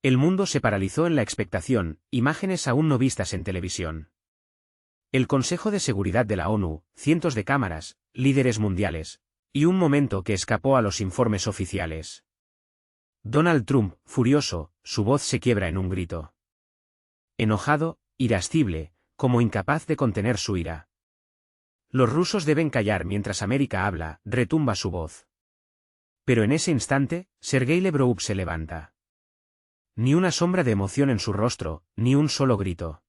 El mundo se paralizó en la expectación, imágenes aún no vistas en televisión. El Consejo de Seguridad de la ONU, cientos de cámaras, líderes mundiales, y un momento que escapó a los informes oficiales. Donald Trump, furioso, su voz se quiebra en un grito. Enojado, irascible, como incapaz de contener su ira. Los rusos deben callar mientras América habla, retumba su voz. Pero en ese instante, Sergei Lavrov se levanta. Ni una sombra de emoción en su rostro, ni un solo grito.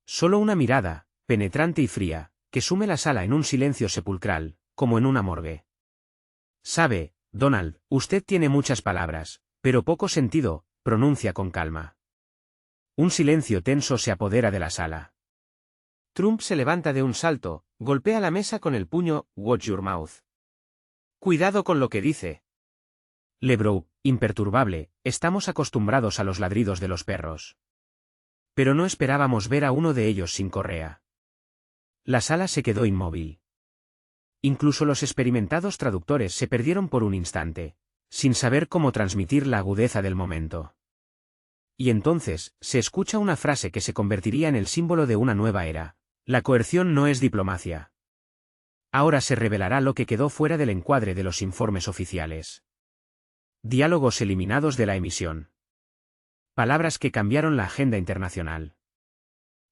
Solo una mirada, penetrante y fría, que sume la sala en un silencio sepulcral, como en una morgue. Sabe, Donald, usted tiene muchas palabras, pero poco sentido, pronuncia con calma. Un silencio tenso se apodera de la sala. Trump se levanta de un salto, golpea la mesa con el puño, "Watch your mouth". Cuidado con lo que dice. Lavrov, imperturbable, estamos acostumbrados a los ladridos de los perros. Pero no esperábamos ver a uno de ellos sin correa. La sala se quedó inmóvil. Incluso los experimentados traductores se perdieron por un instante, sin saber cómo transmitir la agudeza del momento. Y entonces, se escucha una frase que se convertiría en el símbolo de una nueva era. La coerción no es diplomacia. Ahora se revelará lo que quedó fuera del encuadre de los informes oficiales. Diálogos eliminados de la emisión. Palabras que cambiaron la agenda internacional.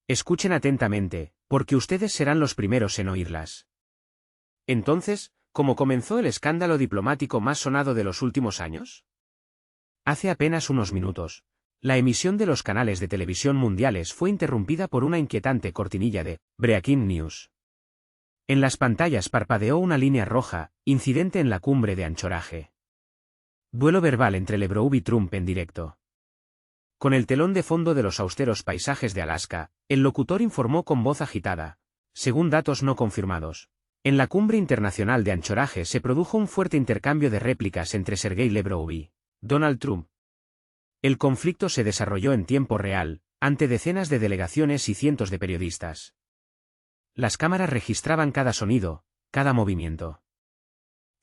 Escuchen atentamente, porque ustedes serán los primeros en oírlas. Entonces, ¿cómo comenzó el escándalo diplomático más sonado de los últimos años? Hace apenas unos minutos, la emisión de los canales de televisión mundiales fue interrumpida por una inquietante cortinilla de Breaking News. En las pantallas parpadeó una línea roja, incidente en la cumbre de Anchorage. Duelo verbal entre Lavrov y Trump en directo. Con el telón de fondo de los austeros paisajes de Alaska, el locutor informó con voz agitada, según datos no confirmados. En la cumbre internacional de Anchorage se produjo un fuerte intercambio de réplicas entre Sergei Lavrov y Donald Trump. El conflicto se desarrolló en tiempo real, ante decenas de delegaciones y cientos de periodistas. Las cámaras registraban cada sonido, cada movimiento.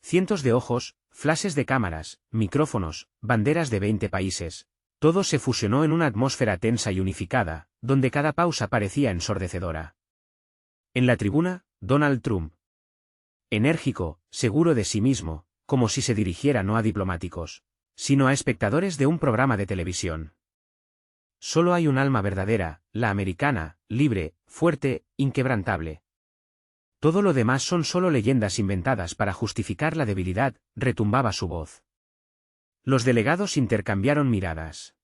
Cientos de ojos, flashes de cámaras, micrófonos, banderas de 20 países. Todo se fusionó en una atmósfera tensa y unificada, donde cada pausa parecía ensordecedora. En la tribuna, Donald Trump. Enérgico, seguro de sí mismo, como si se dirigiera no a diplomáticos, sino a espectadores de un programa de televisión. Solo hay un alma verdadera, la americana, libre, fuerte, inquebrantable. Todo lo demás son solo leyendas inventadas para justificar la debilidad, retumbaba su voz. Los delegados intercambiaron miradas.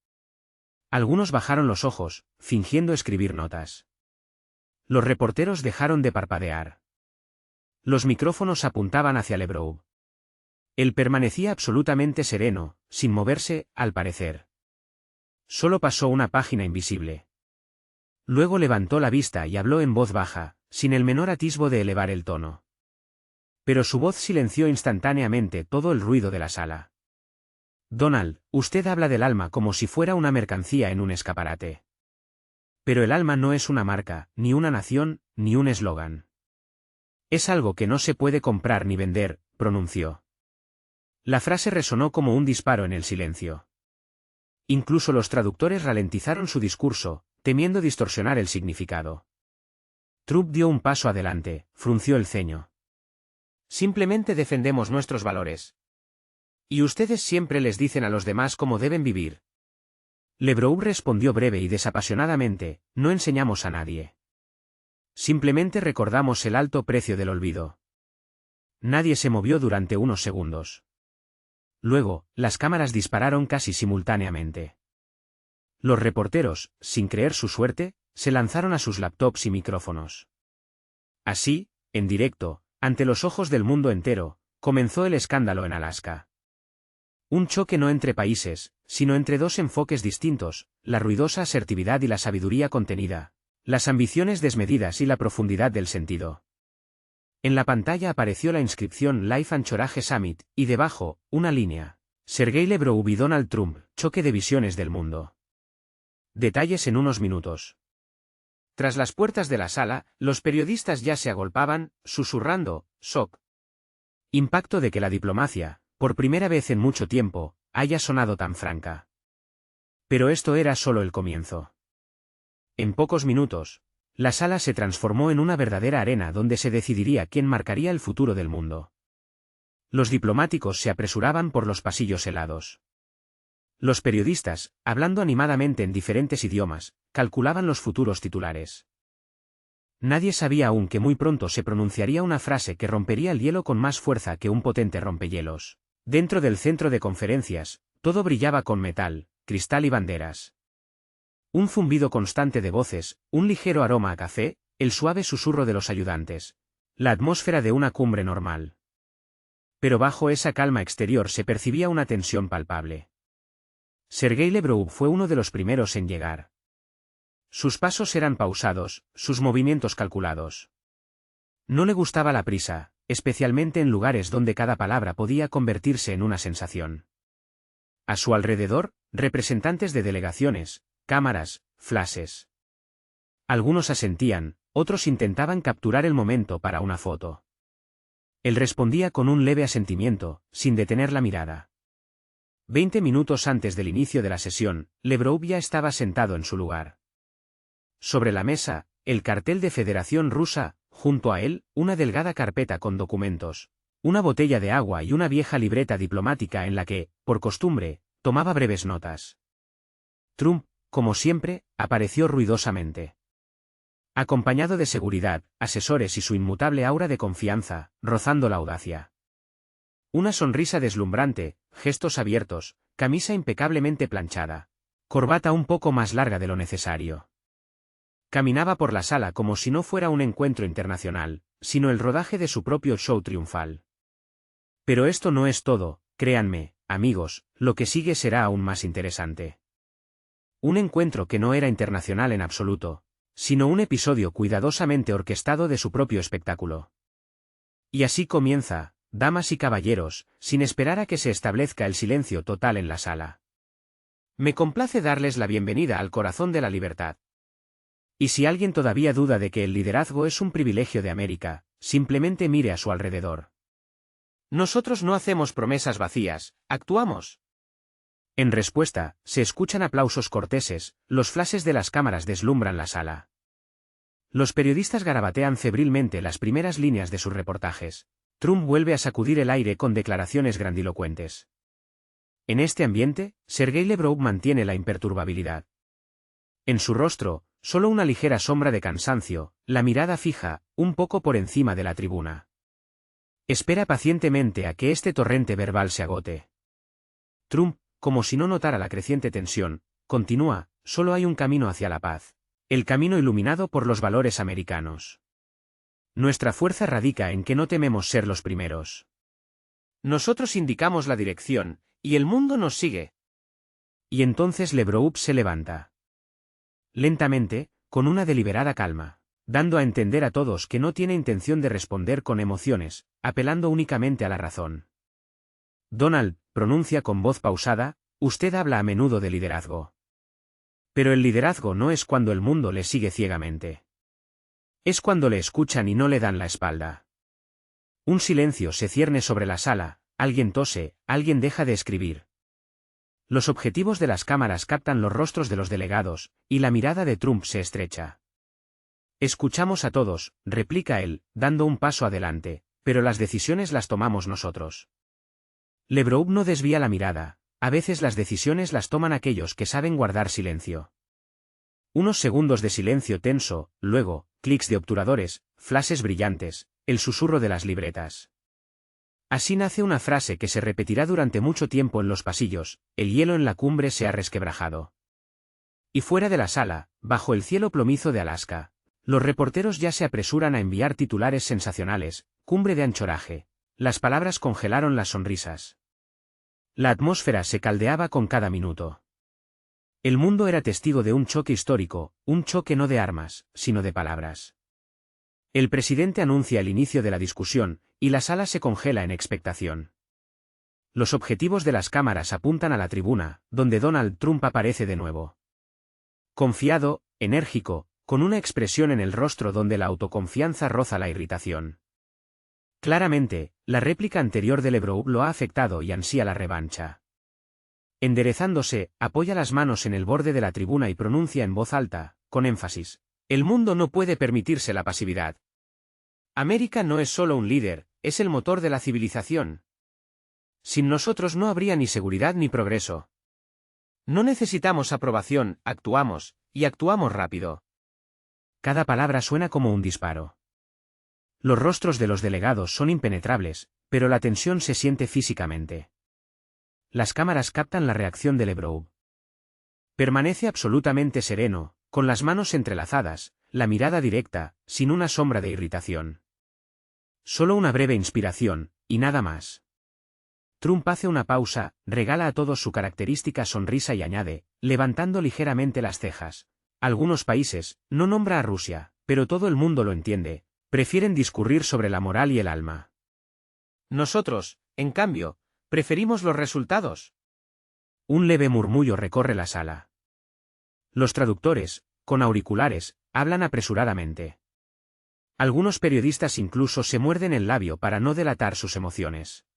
Algunos bajaron los ojos, fingiendo escribir notas. Los reporteros dejaron de parpadear. Los micrófonos apuntaban hacia Lavrov. Él permanecía absolutamente sereno, sin moverse, al parecer. Solo pasó una página invisible. Luego levantó la vista y habló en voz baja, sin el menor atisbo de elevar el tono. Pero su voz silenció instantáneamente todo el ruido de la sala. Donald, usted habla del alma como si fuera una mercancía en un escaparate. Pero el alma no es una marca, ni una nación, ni un eslogan. Es algo que no se puede comprar ni vender, pronunció. La frase resonó como un disparo en el silencio. Incluso los traductores ralentizaron su discurso, temiendo distorsionar el significado. Trump dio un paso adelante, frunció el ceño. Simplemente defendemos nuestros valores. Y ustedes siempre les dicen a los demás cómo deben vivir. Lavrov respondió breve y desapasionadamente, no enseñamos a nadie. Simplemente recordamos el alto precio del olvido. Nadie se movió durante unos segundos. Luego, las cámaras dispararon casi simultáneamente. Los reporteros, sin creer su suerte, se lanzaron a sus laptops y micrófonos. Así, en directo, ante los ojos del mundo entero, comenzó el escándalo en Alaska. Un choque no entre países, sino entre dos enfoques distintos, la ruidosa asertividad y la sabiduría contenida, las ambiciones desmedidas y la profundidad del sentido. En la pantalla apareció la inscripción Live Anchorage Summit, y debajo, una línea. Sergei Lavrov y Donald Trump, choque de visiones del mundo. Detalles en unos minutos. Tras las puertas de la sala, los periodistas ya se agolpaban, susurrando, shock. Impacto de que la diplomacia, por primera vez en mucho tiempo, haya sonado tan franca. Pero esto era solo el comienzo. En pocos minutos, la sala se transformó en una verdadera arena donde se decidiría quién marcaría el futuro del mundo. Los diplomáticos se apresuraban por los pasillos helados. Los periodistas, hablando animadamente en diferentes idiomas, calculaban los futuros titulares. Nadie sabía aún que muy pronto se pronunciaría una frase que rompería el hielo con más fuerza que un potente rompehielos. Dentro del centro de conferencias, todo brillaba con metal, cristal y banderas. Un zumbido constante de voces, un ligero aroma a café, el suave susurro de los ayudantes. La atmósfera de una cumbre normal. Pero bajo esa calma exterior se percibía una tensión palpable. Sergei Lavrov fue uno de los primeros en llegar. Sus pasos eran pausados, sus movimientos calculados. No le gustaba la prisa, especialmente en lugares donde cada palabra podía convertirse en una sensación. A su alrededor, representantes de delegaciones, cámaras, flashes. Algunos asentían, otros intentaban capturar el momento para una foto. Él respondía con un leve asentimiento, sin detener la mirada. 20 minutos antes del inicio de la sesión, Lavrov ya estaba sentado en su lugar. Sobre la mesa, el cartel de Federación Rusa, junto a él, una delgada carpeta con documentos, una botella de agua y una vieja libreta diplomática en la que, por costumbre, tomaba breves notas. Trump, como siempre, apareció ruidosamente. Acompañado de seguridad, asesores y su inmutable aura de confianza, rozando la audacia. Una sonrisa deslumbrante, gestos abiertos, camisa impecablemente planchada, corbata un poco más larga de lo necesario. Caminaba por la sala como si no fuera un encuentro internacional, sino el rodaje de su propio show triunfal. Pero esto no es todo, créanme, amigos, lo que sigue será aún más interesante. Un encuentro que no era internacional en absoluto, sino un episodio cuidadosamente orquestado de su propio espectáculo. Y así comienza, damas y caballeros, sin esperar a que se establezca el silencio total en la sala. Me complace darles la bienvenida al corazón de la libertad. Y si alguien todavía duda de que el liderazgo es un privilegio de América, simplemente mire a su alrededor. Nosotros no hacemos promesas vacías, actuamos. En respuesta, se escuchan aplausos corteses, los flashes de las cámaras deslumbran la sala. Los periodistas garabatean febrilmente las primeras líneas de sus reportajes. Trump vuelve a sacudir el aire con declaraciones grandilocuentes. En este ambiente, Sergei Lavrov mantiene la imperturbabilidad. En su rostro, solo una ligera sombra de cansancio, la mirada fija, un poco por encima de la tribuna. Espera pacientemente a que este torrente verbal se agote. Trump, como si no notara la creciente tensión, continúa, solo hay un camino hacia la paz. El camino iluminado por los valores americanos. Nuestra fuerza radica en que no tememos ser los primeros. Nosotros indicamos la dirección, y el mundo nos sigue. Y entonces Lavrov se levanta. Lentamente, con una deliberada calma, dando a entender a todos que no tiene intención de responder con emociones, apelando únicamente a la razón. Donald, pronuncia con voz pausada, usted habla a menudo de liderazgo. Pero el liderazgo no es cuando el mundo le sigue ciegamente. Es cuando le escuchan y no le dan la espalda. Un silencio se cierne sobre la sala, alguien tose, alguien deja de escribir. Los objetivos de las cámaras captan los rostros de los delegados, y la mirada de Trump se estrecha. Escuchamos a todos, replica él, dando un paso adelante, pero las decisiones las tomamos nosotros. Lavrov no desvía la mirada, a veces las decisiones las toman aquellos que saben guardar silencio. Unos segundos de silencio tenso, luego, clics de obturadores, flashes brillantes, el susurro de las libretas. Así nace una frase que se repetirá durante mucho tiempo en los pasillos: el hielo en la cumbre se ha resquebrajado. Y fuera de la sala, bajo el cielo plomizo de Alaska, los reporteros ya se apresuran a enviar titulares sensacionales: cumbre de anchoraje. Las palabras congelaron las sonrisas. La atmósfera se caldeaba con cada minuto. El mundo era testigo de un choque histórico, un choque no de armas, sino de palabras. El presidente anuncia el inicio de la discusión, y la sala se congela en expectación. Los objetivos de las cámaras apuntan a la tribuna, donde Donald Trump aparece de nuevo. Confiado, enérgico, con una expresión en el rostro donde la autoconfianza roza la irritación. Claramente, la réplica anterior de Lavrov lo ha afectado y ansía la revancha. Enderezándose, apoya las manos en el borde de la tribuna y pronuncia en voz alta, con énfasis: el mundo no puede permitirse la pasividad. América no es solo un líder, es el motor de la civilización. Sin nosotros no habría ni seguridad ni progreso. No necesitamos aprobación, actuamos, y actuamos rápido. Cada palabra suena como un disparo. Los rostros de los delegados son impenetrables, pero la tensión se siente físicamente. Las cámaras captan la reacción de LeBrough. Permanece absolutamente sereno, con las manos entrelazadas, la mirada directa, sin una sombra de irritación. Solo una breve inspiración, y nada más. Trump hace una pausa, regala a todos su característica sonrisa y añade, levantando ligeramente las cejas: algunos países, no nombra a Rusia, pero todo el mundo lo entiende, prefieren discurrir sobre la moral y el alma. Nosotros, en cambio, preferimos los resultados. Un leve murmullo recorre la sala. Los traductores, con auriculares, hablan apresuradamente. Algunos periodistas incluso se muerden el labio para no delatar sus emociones.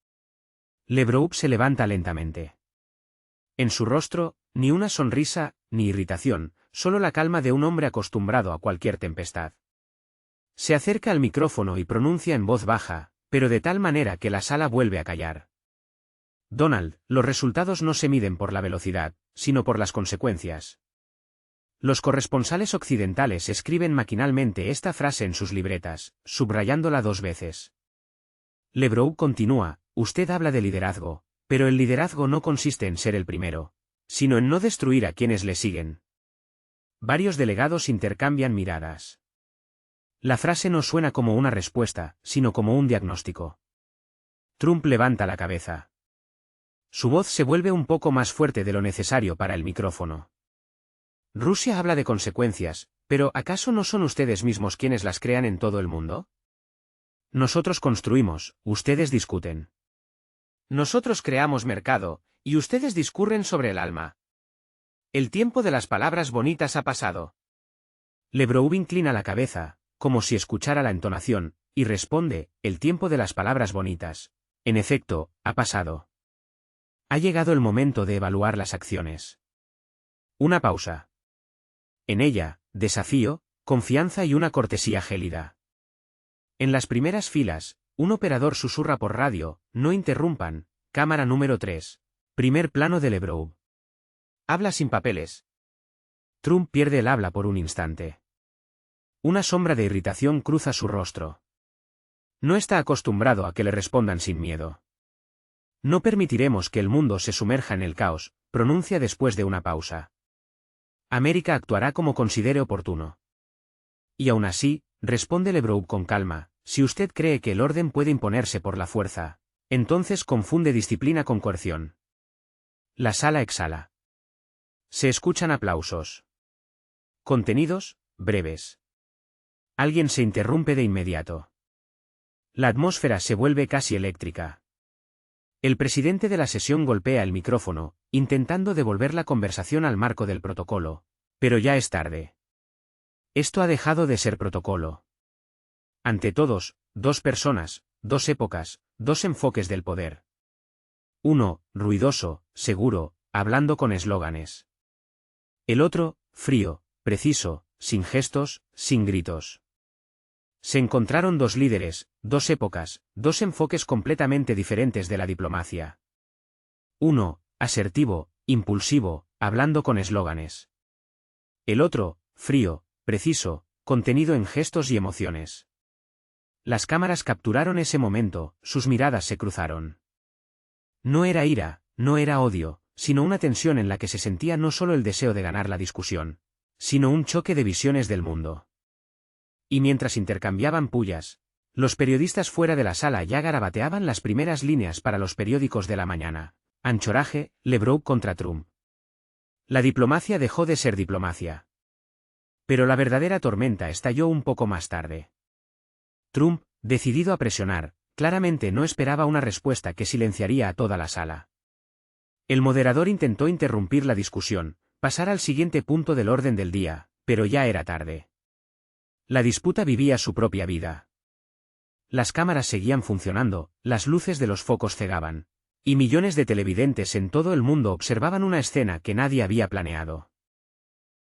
LeBrough se levanta lentamente. En su rostro, ni una sonrisa, ni irritación, solo la calma de un hombre acostumbrado a cualquier tempestad. Se acerca al micrófono y pronuncia en voz baja, pero de tal manera que la sala vuelve a callar. Donald, los resultados no se miden por la velocidad, sino por las consecuencias. Los corresponsales occidentales escriben maquinalmente esta frase en sus libretas, subrayándola 2 veces. LeBrough continúa: usted habla de liderazgo, pero el liderazgo no consiste en ser el primero, sino en no destruir a quienes le siguen. Varios delegados intercambian miradas. La frase no suena como una respuesta, sino como un diagnóstico. Trump levanta la cabeza. Su voz se vuelve un poco más fuerte de lo necesario para el micrófono. Rusia habla de consecuencias, pero ¿acaso no son ustedes mismos quienes las crean en todo el mundo? Nosotros construimos, ustedes discuten. Nosotros creamos mercado, y ustedes discurren sobre el alma. El tiempo de las palabras bonitas ha pasado. LeBrough inclina la cabeza, como si escuchara la entonación, y responde: el tiempo de las palabras bonitas, en efecto, ha pasado. Ha llegado el momento de evaluar las acciones. Una pausa. En ella, desafío, confianza y una cortesía gélida. En las primeras filas, un operador susurra por radio: no interrumpan, cámara número 3. Primer plano de LeBrough. Habla sin papeles. Trump pierde el habla por un instante. Una sombra de irritación cruza su rostro. No está acostumbrado a que le respondan sin miedo. No permitiremos que el mundo se sumerja en el caos, pronuncia después de una pausa. América actuará como considere oportuno. Y aún así, responde LeBrough con calma, si usted cree que el orden puede imponerse por la fuerza, entonces confunde disciplina con coerción. La sala exhala. Se escuchan aplausos. Contenidos, breves. Alguien se interrumpe de inmediato. La atmósfera se vuelve casi eléctrica. El presidente de la sesión golpea el micrófono, intentando devolver la conversación al marco del protocolo, pero ya es tarde. Esto ha dejado de ser protocolo. Ante todos, 2 personas, 2 épocas, 2 enfoques del poder. Uno, ruidoso, seguro, hablando con eslóganes. El otro, frío, preciso, sin gestos, sin gritos. Se encontraron 2 líderes, 2 épocas, 2 enfoques completamente diferentes de la diplomacia. Uno, asertivo, impulsivo, hablando con eslóganes. El otro, frío, preciso, contenido en gestos y emociones. Las cámaras capturaron ese momento, sus miradas se cruzaron. No era ira, no era odio, sino una tensión en la que se sentía no solo el deseo de ganar la discusión, sino un choque de visiones del mundo. Y mientras intercambiaban pullas, los periodistas fuera de la sala ya garabateaban las primeras líneas para los periódicos de la mañana. Anchoraje, LeBrough contra Trump. La diplomacia dejó de ser diplomacia. Pero la verdadera tormenta estalló un poco más tarde. Trump, decidido a presionar, claramente no esperaba una respuesta que silenciaría a toda la sala. El moderador intentó interrumpir la discusión, pasar al siguiente punto del orden del día, pero ya era tarde. La disputa vivía su propia vida. Las cámaras seguían funcionando, las luces de los focos cegaban, Y millones de televidentes en todo el mundo observaban una escena que nadie había planeado.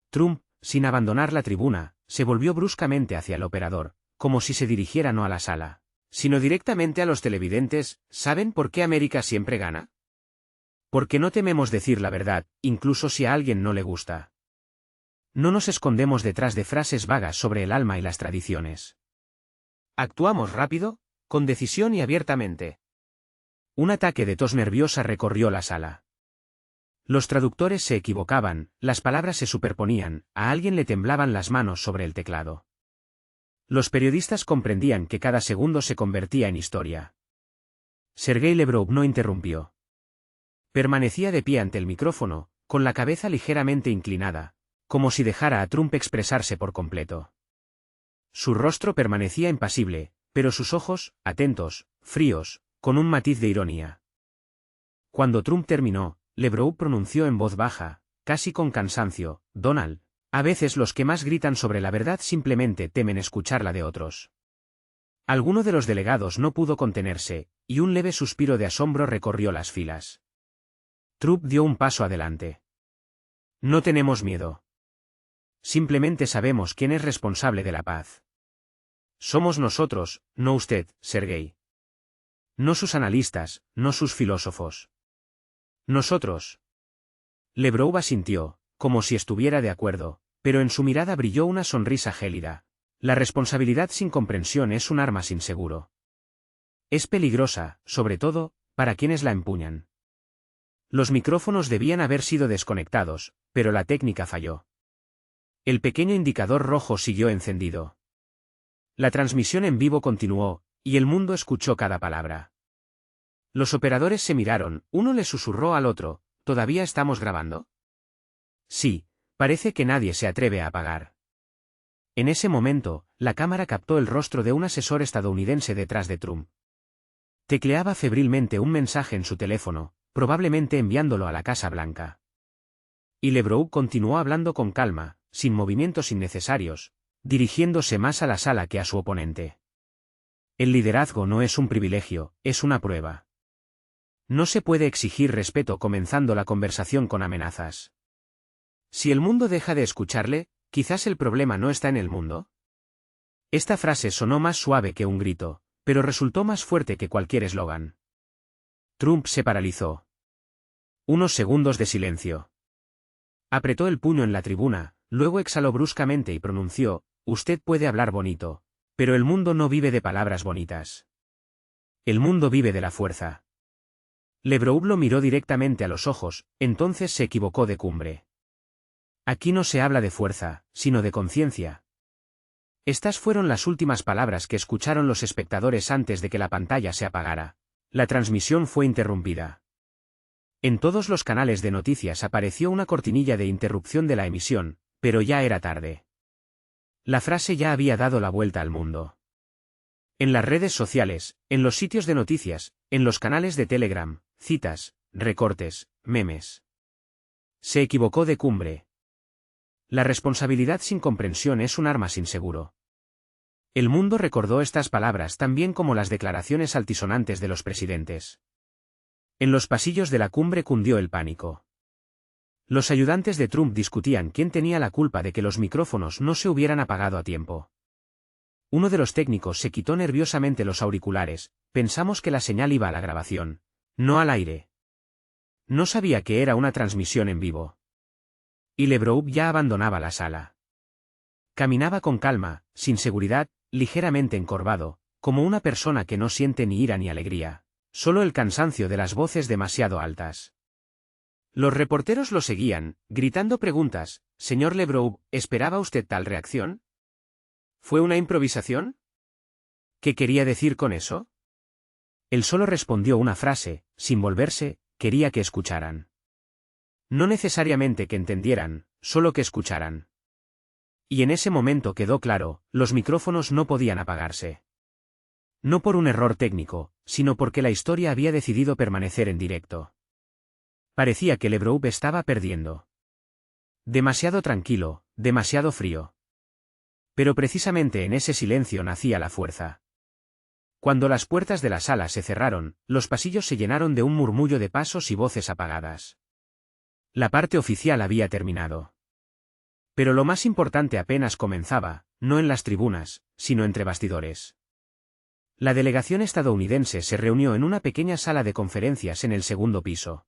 Trump, sin abandonar la tribuna, se volvió bruscamente hacia el operador, como si se dirigiera no a la sala, sino directamente a los televidentes. ¿Saben por qué América siempre gana? Porque no tememos decir la verdad, incluso si a alguien no le gusta. No nos escondemos detrás de frases vagas sobre el alma y las tradiciones. Actuamos rápido, con decisión y abiertamente. Un ataque de tos nerviosa recorrió la sala. Los traductores se equivocaban, las palabras se superponían, a alguien le temblaban las manos sobre el teclado. Los periodistas comprendían que cada segundo se convertía en historia. Sergei Lebrov no interrumpió. Permanecía de pie ante el micrófono, con la cabeza ligeramente inclinada, como si dejara a Trump expresarse por completo. Su rostro permanecía impasible, pero sus ojos, atentos, fríos, con un matiz de ironía. Cuando Trump terminó, Lebrov pronunció en voz baja, casi con cansancio: Donald, a veces los que más gritan sobre la verdad simplemente temen escucharla de otros. Alguno de los delegados no pudo contenerse, y un leve suspiro de asombro recorrió las filas. Trump dio un paso adelante. No tenemos miedo. Simplemente sabemos quién es responsable de la paz. Somos nosotros, no usted, Sergei. No sus analistas, no sus filósofos. Nosotros. Lebrov asintió, como si estuviera de acuerdo, pero en su mirada brilló una sonrisa gélida. La responsabilidad sin comprensión es un arma sin seguro. Es peligrosa, sobre todo, para quienes la empuñan. Los micrófonos debían haber sido desconectados, pero la técnica falló. El pequeño indicador rojo siguió encendido. La transmisión en vivo continuó, y el mundo escuchó cada palabra. Los operadores se miraron, uno le susurró al otro: ¿todavía estamos grabando? Sí, parece que nadie se atreve a apagar. En ese momento, la cámara captó el rostro de un asesor estadounidense detrás de Trump. Tecleaba febrilmente un mensaje en su teléfono, probablemente enviándolo a la Casa Blanca. Y Lebrov continuó hablando con calma, sin movimientos innecesarios, dirigiéndose más a la sala que a su oponente. El liderazgo no es un privilegio, es una prueba. No se puede exigir respeto comenzando la conversación con amenazas. Si el mundo deja de escucharle, quizás el problema no está en el mundo. Esta frase sonó más suave que un grito, pero resultó más fuerte que cualquier eslogan. Trump se paralizó. Unos segundos de silencio. Apretó el puño en la tribuna, luego exhaló bruscamente y pronunció: usted puede hablar bonito, pero el mundo no vive de palabras bonitas. El mundo vive de la fuerza. Lebrov lo miró directamente a los ojos, entonces se equivocó de cumbre. Aquí no se habla de fuerza, sino de conciencia. Estas fueron las últimas palabras que escucharon los espectadores antes de que la pantalla se apagara. La transmisión fue interrumpida. En todos los canales de noticias apareció una cortinilla de interrupción de la emisión, pero ya era tarde. La frase ya había dado la vuelta al mundo. En las redes sociales, en los sitios de noticias, en los canales de Telegram, citas, recortes, memes. Se equivocó de cumbre. La responsabilidad sin comprensión es un arma sin seguro. El mundo recordó estas palabras tan bien como las declaraciones altisonantes de los presidentes. En los pasillos de la cumbre cundió el pánico. Los ayudantes de Trump discutían quién tenía la culpa de que los micrófonos no se hubieran apagado a tiempo. Uno de los técnicos se quitó nerviosamente los auriculares: pensamos que la señal iba a la grabación, no al aire. No sabía que era una transmisión en vivo. Y Lebrov ya abandonaba la sala. Caminaba con calma, sin seguridad, ligeramente encorvado, como una persona que no siente ni ira ni alegría, solo el cansancio de las voces demasiado altas. Los reporteros lo seguían, gritando preguntas: «Señor Lebrov, ¿esperaba usted tal reacción? ¿Fue una improvisación? ¿Qué quería decir con eso?» Él solo respondió una frase, sin volverse: quería que escucharan. No necesariamente que entendieran, solo que escucharan. Y en ese momento quedó claro: los micrófonos no podían apagarse. No por un error técnico, sino porque la historia había decidido permanecer en directo. Parecía que Lebrov estaba perdiendo. Demasiado tranquilo, demasiado frío. Pero precisamente en ese silencio nacía la fuerza. Cuando las puertas de la sala se cerraron, los pasillos se llenaron de un murmullo de pasos y voces apagadas. La parte oficial había terminado. Pero lo más importante apenas comenzaba, no en las tribunas, sino entre bastidores. La delegación estadounidense se reunió en una pequeña sala de conferencias en el segundo piso.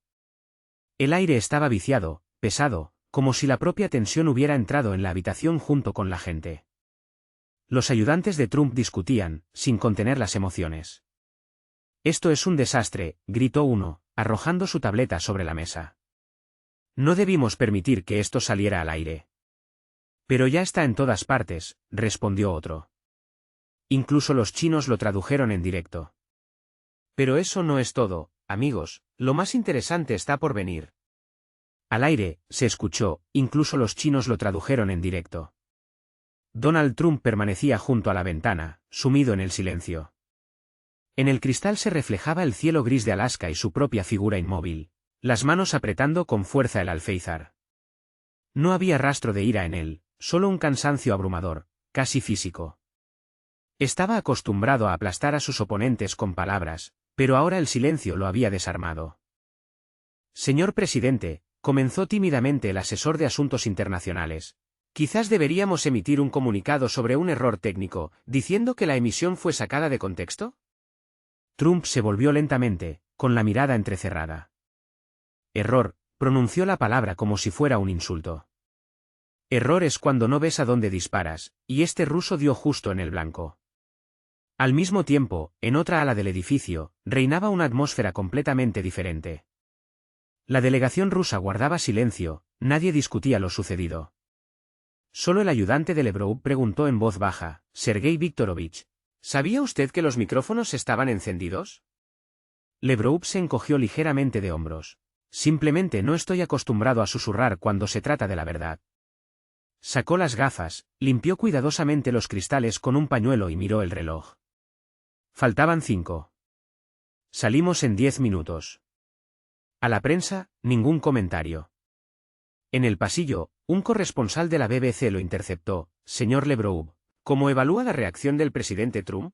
El aire estaba viciado, pesado, como si la propia tensión hubiera entrado en la habitación junto con la gente. Los ayudantes de Trump discutían, sin contener las emociones. «Esto es un desastre», gritó uno, arrojando su tableta sobre la mesa. «No debimos permitir que esto saliera al aire». «Pero ya está en todas partes», respondió otro. «Incluso los chinos lo tradujeron en directo». «Pero eso no es todo, amigos, lo más interesante está por venir». Al aire, se escuchó, «incluso los chinos lo tradujeron en directo». Donald Trump permanecía junto a la ventana, sumido en el silencio. En el cristal se reflejaba el cielo gris de Alaska y su propia figura inmóvil, las manos apretando con fuerza el alféizar. No había rastro de ira en él, solo un cansancio abrumador, casi físico. Estaba acostumbrado a aplastar a sus oponentes con palabras, pero ahora el silencio lo había desarmado. «Señor presidente», comenzó tímidamente el asesor de Asuntos Internacionales, «quizás deberíamos emitir un comunicado sobre un error técnico, diciendo que la emisión fue sacada de contexto». Trump se volvió lentamente, con la mirada entrecerrada. «Error», pronunció la palabra como si fuera un insulto. «Error es cuando no ves a dónde disparas», y este ruso dio justo en el blanco. Al mismo tiempo, en otra ala del edificio, reinaba una atmósfera completamente diferente. La delegación rusa guardaba silencio, nadie discutía lo sucedido. Solo el ayudante de Lebrov preguntó en voz baja, «Sergei Viktorovich, ¿sabía usted que los micrófonos estaban encendidos?» Lebrov se encogió ligeramente de hombros. «Simplemente no estoy acostumbrado a susurrar cuando se trata de la verdad». Sacó las gafas, limpió cuidadosamente los cristales con un pañuelo y miró el reloj. Faltaban 5. «Salimos en 10 minutos». A la prensa, ningún comentario. En el pasillo, un corresponsal de la BBC lo interceptó. «Señor Lebrov, ¿cómo evalúa la reacción del presidente Trump?»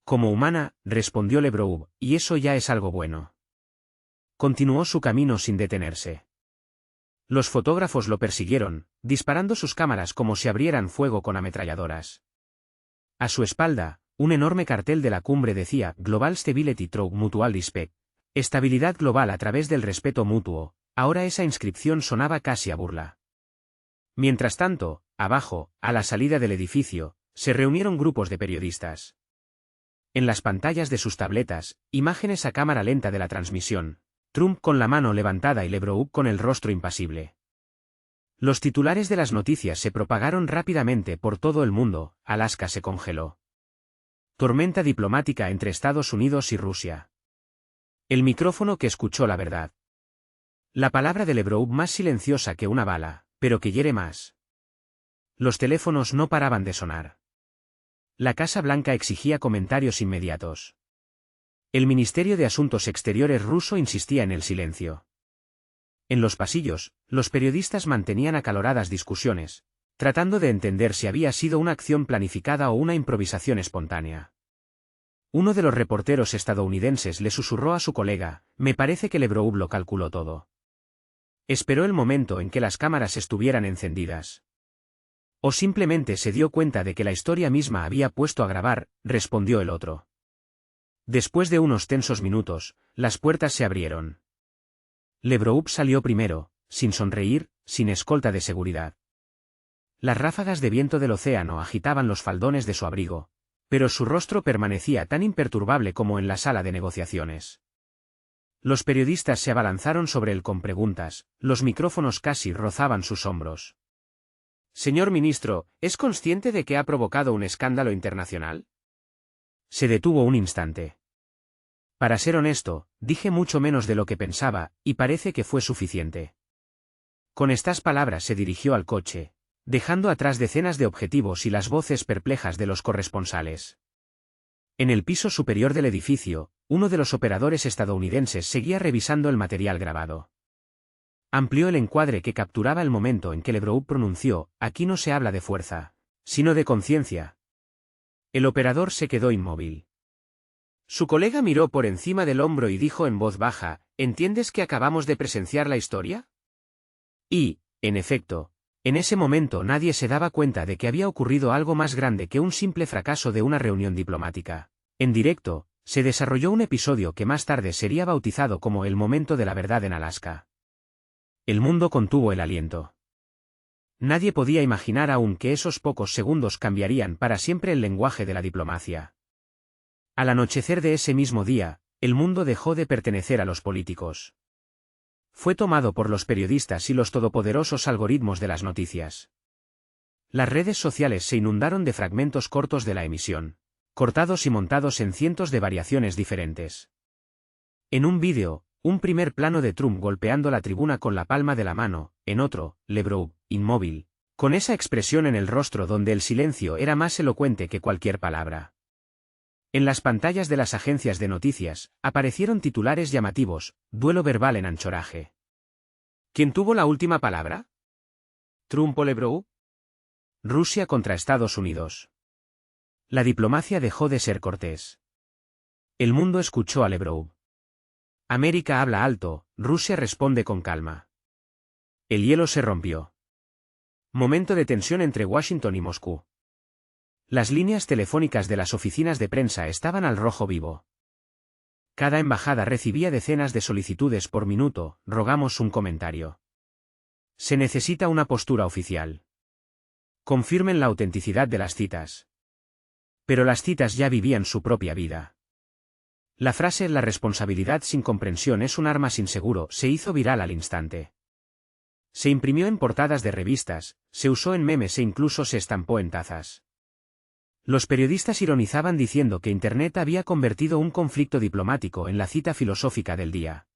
«Como humana», respondió Lebrov, «y eso ya es algo bueno». Continuó su camino sin detenerse. Los fotógrafos lo persiguieron, disparando sus cámaras como si abrieran fuego con ametralladoras. A su espalda, un enorme cartel de la cumbre decía «Global Stability Through Mutual Respect», estabilidad global a través del respeto mutuo. Ahora esa inscripción sonaba casi a burla. Mientras tanto, abajo, a la salida del edificio, se reunieron grupos de periodistas. En las pantallas de sus tabletas, imágenes a cámara lenta de la transmisión, Trump con la mano levantada y Lebrov con el rostro impasible. Los titulares de las noticias se propagaron rápidamente por todo el mundo. Alaska se congeló. Tormenta diplomática entre Estados Unidos y Rusia. El micrófono que escuchó la verdad. La palabra de Lebrov más silenciosa que una bala, pero que hiere más. Los teléfonos no paraban de sonar. La Casa Blanca exigía comentarios inmediatos. El Ministerio de Asuntos Exteriores ruso insistía en el silencio. En los pasillos, los periodistas mantenían acaloradas discusiones, tratando de entender si había sido una acción planificada o una improvisación espontánea. Uno de los reporteros estadounidenses le susurró a su colega, «Me parece que Lebrov lo calculó todo». Esperó el momento en que las cámaras estuvieran encendidas. «O simplemente se dio cuenta de que la historia misma había puesto a grabar», respondió el otro. Después de unos tensos minutos, las puertas se abrieron. Lebrov salió primero, sin sonreír, sin escolta de seguridad. Las ráfagas de viento del océano agitaban los faldones de su abrigo, pero su rostro permanecía tan imperturbable como en la sala de negociaciones. Los periodistas se abalanzaron sobre él con preguntas, los micrófonos casi rozaban sus hombros. «Señor ministro, ¿es consciente de que ha provocado un escándalo internacional?» Se detuvo un instante. «Para ser honesto, dije mucho menos de lo que pensaba, y parece que fue suficiente». Con estas palabras se dirigió al coche, dejando atrás decenas de objetivos y las voces perplejas de los corresponsales. En el piso superior del edificio, uno de los operadores estadounidenses seguía revisando el material grabado. Amplió el encuadre que capturaba el momento en que Lebrov pronunció, «Aquí no se habla de fuerza, sino de conciencia». El operador se quedó inmóvil. Su colega miró por encima del hombro y dijo en voz baja, ¿entiendes que acabamos de presenciar la historia? Y, en efecto, en ese momento nadie se daba cuenta de que había ocurrido algo más grande que un simple fracaso de una reunión diplomática. En directo, se desarrolló un episodio que más tarde sería bautizado como el momento de la verdad en Alaska. El mundo contuvo el aliento. Nadie podía imaginar aún que esos pocos segundos cambiarían para siempre el lenguaje de la diplomacia. Al anochecer de ese mismo día, el mundo dejó de pertenecer a los políticos. Fue tomado por los periodistas y los todopoderosos algoritmos de las noticias. Las redes sociales se inundaron de fragmentos cortos de la emisión, cortados y montados en cientos de variaciones diferentes. En un vídeo, un primer plano de Trump golpeando la tribuna con la palma de la mano, en otro, LeBron, inmóvil, con esa expresión en el rostro donde el silencio era más elocuente que cualquier palabra. En las pantallas de las agencias de noticias, aparecieron titulares llamativos, duelo verbal en Anchorage. ¿Quién tuvo la última palabra? ¿Trump o LeBron? Rusia contra Estados Unidos. La diplomacia dejó de ser cortés. El mundo escuchó a LeBron. América habla alto, Rusia responde con calma. El hielo se rompió. Momento de tensión entre Washington y Moscú. Las líneas telefónicas de las oficinas de prensa estaban al rojo vivo. Cada embajada recibía decenas de solicitudes por minuto, rogamos un comentario. Se necesita una postura oficial. Confirmen la autenticidad de las citas. Pero las citas ya vivían su propia vida. La frase «la responsabilidad sin comprensión es un arma sin seguro» se hizo viral al instante. Se imprimió en portadas de revistas, se usó en memes e incluso se estampó en tazas. Los periodistas ironizaban diciendo que Internet había convertido un conflicto diplomático en la cita filosófica del día.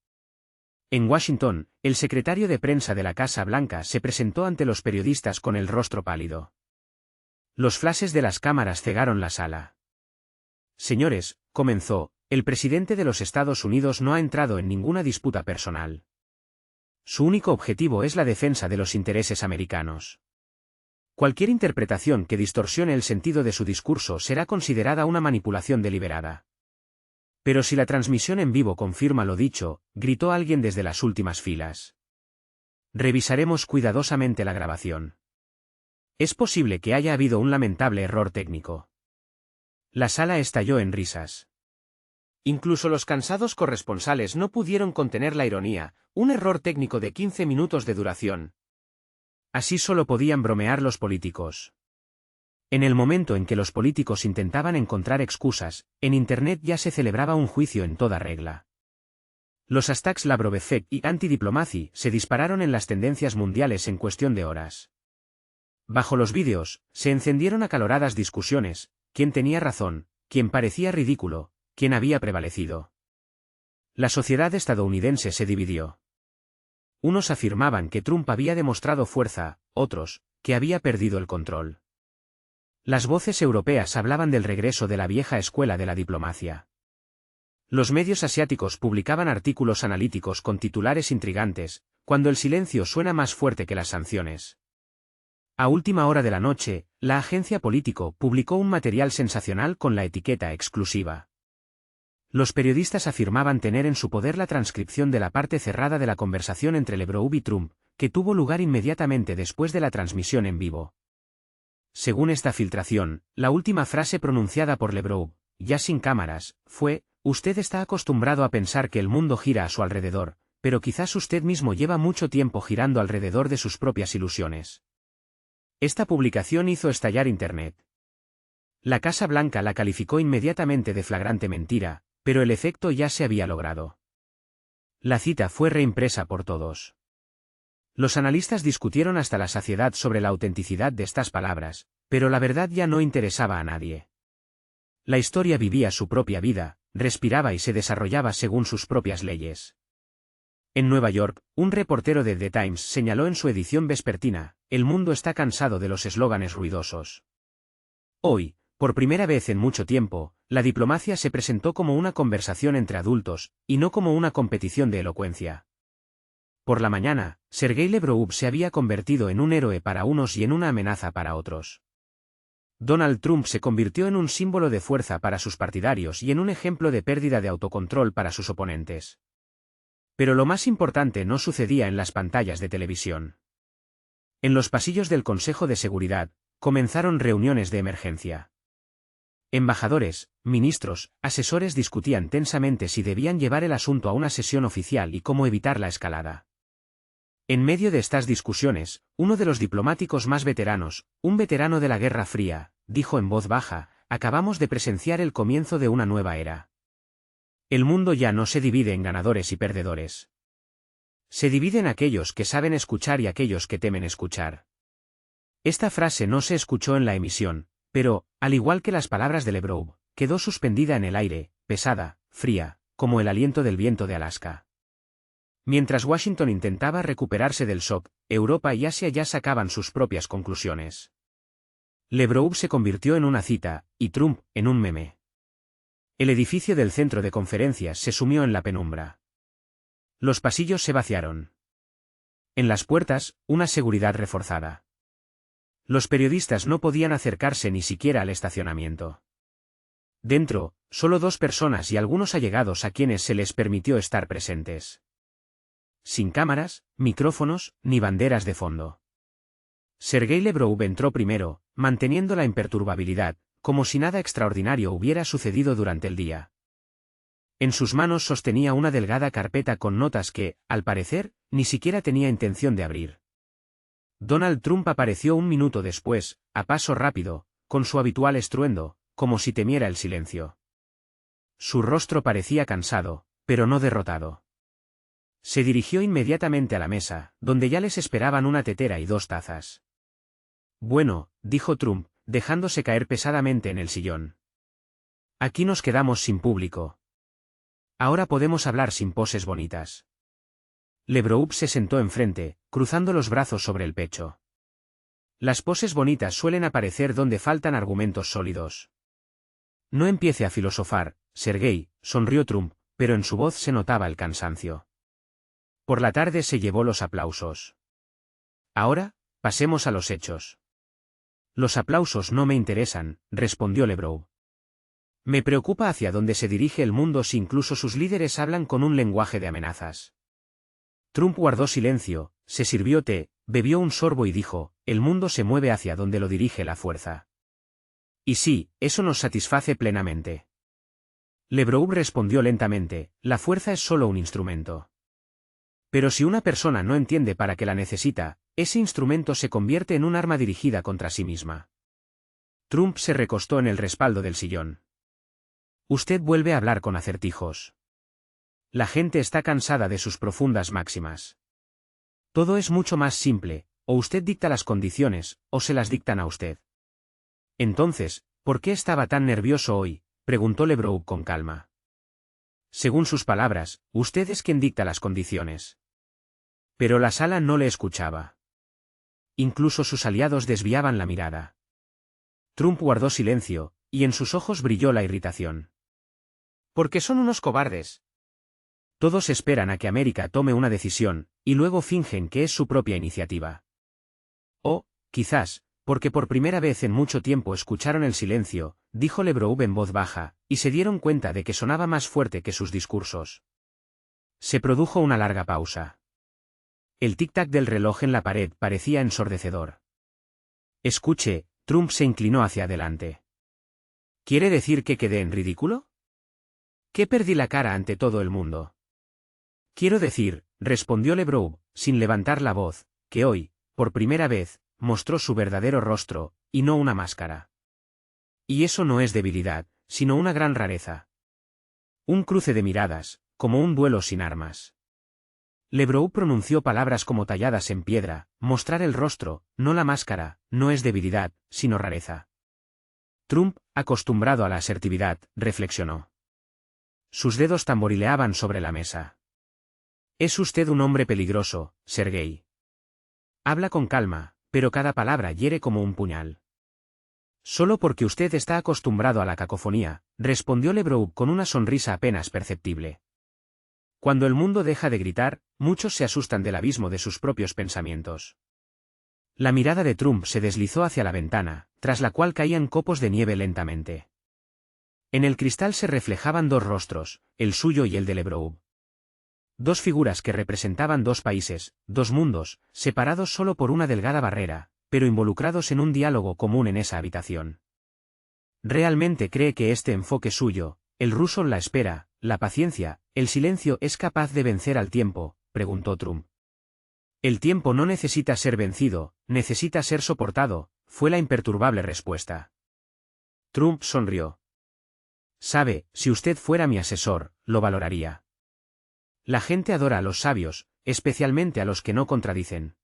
En Washington, el secretario de prensa de la Casa Blanca se presentó ante los periodistas con el rostro pálido. Los flashes de las cámaras cegaron la sala. Señores, comenzó, el presidente de los Estados Unidos no ha entrado en ninguna disputa personal. Su único objetivo es la defensa de los intereses americanos. Cualquier interpretación que distorsione el sentido de su discurso será considerada una manipulación deliberada. Pero si la transmisión en vivo confirma lo dicho, gritó alguien desde las últimas filas. Revisaremos cuidadosamente la grabación. Es posible que haya habido un lamentable error técnico. La sala estalló en risas. Incluso los cansados corresponsales no pudieron contener la ironía, un error técnico de 15 minutos de duración. Así solo podían bromear los políticos. En el momento en que los políticos intentaban encontrar excusas, en Internet ya se celebraba un juicio en toda regla. Los hashtags LavrovEffect y Antidiplomacy se dispararon en las tendencias mundiales en cuestión de horas. Bajo los vídeos, se encendieron acaloradas discusiones, quién tenía razón, quién parecía ridículo, quién había prevalecido. La sociedad estadounidense se dividió. Unos afirmaban que Trump había demostrado fuerza, otros, que había perdido el control. Las voces europeas hablaban del regreso de la vieja escuela de la diplomacia. Los medios asiáticos publicaban artículos analíticos con titulares intrigantes, cuando el silencio suena más fuerte que las sanciones. A última hora de la noche, la agencia Político publicó un material sensacional con la etiqueta exclusiva. Los periodistas afirmaban tener en su poder la transcripción de la parte cerrada de la conversación entre LeBron y Trump, que tuvo lugar inmediatamente después de la transmisión en vivo. Según esta filtración, la última frase pronunciada por LeBron, ya sin cámaras, fue: «Usted está acostumbrado a pensar que el mundo gira a su alrededor, pero quizás usted mismo lleva mucho tiempo girando alrededor de sus propias ilusiones». Esta publicación hizo estallar Internet. La Casa Blanca la calificó inmediatamente de flagrante mentira, pero el efecto ya se había logrado. La cita fue reimpresa por todos. Los analistas discutieron hasta la saciedad sobre la autenticidad de estas palabras, pero la verdad ya no interesaba a nadie. La historia vivía su propia vida, respiraba y se desarrollaba según sus propias leyes. En Nueva York, un reportero de The Times señaló en su edición vespertina: «El mundo está cansado de los eslóganes ruidosos». Hoy, por primera vez en mucho tiempo, la diplomacia se presentó como una conversación entre adultos, y no como una competición de elocuencia. Por la mañana, Sergei Lavrov se había convertido en un héroe para unos y en una amenaza para otros. Donald Trump se convirtió en un símbolo de fuerza para sus partidarios y en un ejemplo de pérdida de autocontrol para sus oponentes. Pero lo más importante no sucedía en las pantallas de televisión. En los pasillos del Consejo de Seguridad, comenzaron reuniones de emergencia. Embajadores, ministros, asesores discutían tensamente si debían llevar el asunto a una sesión oficial y cómo evitar la escalada. En medio de estas discusiones, uno de los diplomáticos más veteranos, un veterano de la Guerra Fría, dijo en voz baja: acabamos de presenciar el comienzo de una nueva era. El mundo ya no se divide en ganadores y perdedores. Se divide en aquellos que saben escuchar y aquellos que temen escuchar. Esta frase no se escuchó en la emisión, pero, al igual que las palabras de LeBrow, quedó suspendida en el aire, pesada, fría, como el aliento del viento de Alaska. Mientras Washington intentaba recuperarse del shock, Europa y Asia ya sacaban sus propias conclusiones. LeBrow se convirtió en una cita, y Trump, en un meme. El edificio del centro de conferencias se sumió en la penumbra. Los pasillos se vaciaron. En las puertas, una seguridad reforzada. Los periodistas no podían acercarse ni siquiera al estacionamiento. Dentro, solo 2 personas y algunos allegados a quienes se les permitió estar presentes. Sin cámaras, micrófonos, ni banderas de fondo. Sergei Lavrov entró primero, manteniendo la imperturbabilidad, como si nada extraordinario hubiera sucedido durante el día. En sus manos sostenía una delgada carpeta con notas que, al parecer, ni siquiera tenía intención de abrir. Donald Trump apareció un minuto después, a paso rápido, con su habitual estruendo, como si temiera el silencio. Su rostro parecía cansado, pero no derrotado. Se dirigió inmediatamente a la mesa, donde ya les esperaban una tetera y 2 tazas. Bueno, dijo Trump, dejándose caer pesadamente en el sillón. Aquí nos quedamos sin público. Ahora podemos hablar sin poses bonitas. LeBrow se sentó enfrente, cruzando los brazos sobre el pecho. Las poses bonitas suelen aparecer donde faltan argumentos sólidos. No empiece a filosofar, Sergei, sonrió Trump, pero en su voz se notaba el cansancio. Por la tarde se llevó los aplausos. Ahora, pasemos a los hechos. Los aplausos no me interesan, respondió LeBrow. Me preocupa hacia dónde se dirige el mundo si incluso sus líderes hablan con un lenguaje de amenazas. Trump guardó silencio, se sirvió té, bebió un sorbo y dijo: el mundo se mueve hacia donde lo dirige la fuerza. Y sí, eso nos satisface plenamente. LeBrow respondió lentamente: la fuerza es solo un instrumento. Pero si una persona no entiende para qué la necesita, ese instrumento se convierte en un arma dirigida contra sí misma. Trump se recostó en el respaldo del sillón. Usted vuelve a hablar con acertijos. La gente está cansada de sus profundas máximas. Todo es mucho más simple: o usted dicta las condiciones, o se las dictan a usted. Entonces, ¿por qué estaba tan nervioso hoy?, preguntó LeBrow con calma. Según sus palabras, usted es quien dicta las condiciones. Pero la sala no le escuchaba. Incluso sus aliados desviaban la mirada. Trump guardó silencio, y en sus ojos brilló la irritación. Porque son unos cobardes. Todos esperan a que América tome una decisión, y luego fingen que es su propia iniciativa. O, quizás, porque por primera vez en mucho tiempo escucharon el silencio, dijo LeBrow en voz baja, y se dieron cuenta de que sonaba más fuerte que sus discursos. Se produjo una larga pausa. El tic-tac del reloj en la pared parecía ensordecedor. Escuche, Trump se inclinó hacia adelante. ¿Quiere decir que quedé en ridículo? ¿Que perdí la cara ante todo el mundo? Quiero decir, respondió LeBrow, sin levantar la voz, que hoy, por primera vez, mostró su verdadero rostro, y no una máscara. Y eso no es debilidad, sino una gran rareza. Un cruce de miradas, como un duelo sin armas. LeBrow pronunció palabras como talladas en piedra: mostrar el rostro, no la máscara, no es debilidad, sino rareza. Trump, acostumbrado a la asertividad, reflexionó. Sus dedos tamborileaban sobre la mesa. Es usted un hombre peligroso, Sergei. Habla con calma, pero cada palabra hiere como un puñal. Solo porque usted está acostumbrado a la cacofonía, respondió LeBrow con una sonrisa apenas perceptible. Cuando el mundo deja de gritar, muchos se asustan del abismo de sus propios pensamientos. La mirada de Trump se deslizó hacia la ventana, tras la cual caían copos de nieve lentamente. En el cristal se reflejaban dos rostros, el suyo y el de Lebroux. Dos figuras que representaban dos países, dos mundos, separados solo por una delgada barrera, pero involucrados en un diálogo común en esa habitación. ¿Realmente cree que este enfoque suyo, el ruso, la espera, la paciencia, el silencio, es capaz de vencer al tiempo?, preguntó Trump. El tiempo no necesita ser vencido, necesita ser soportado, fue la imperturbable respuesta. Trump sonrió. Sabe, si usted fuera mi asesor, lo valoraría. La gente adora a los sabios, especialmente a los que no contradicen.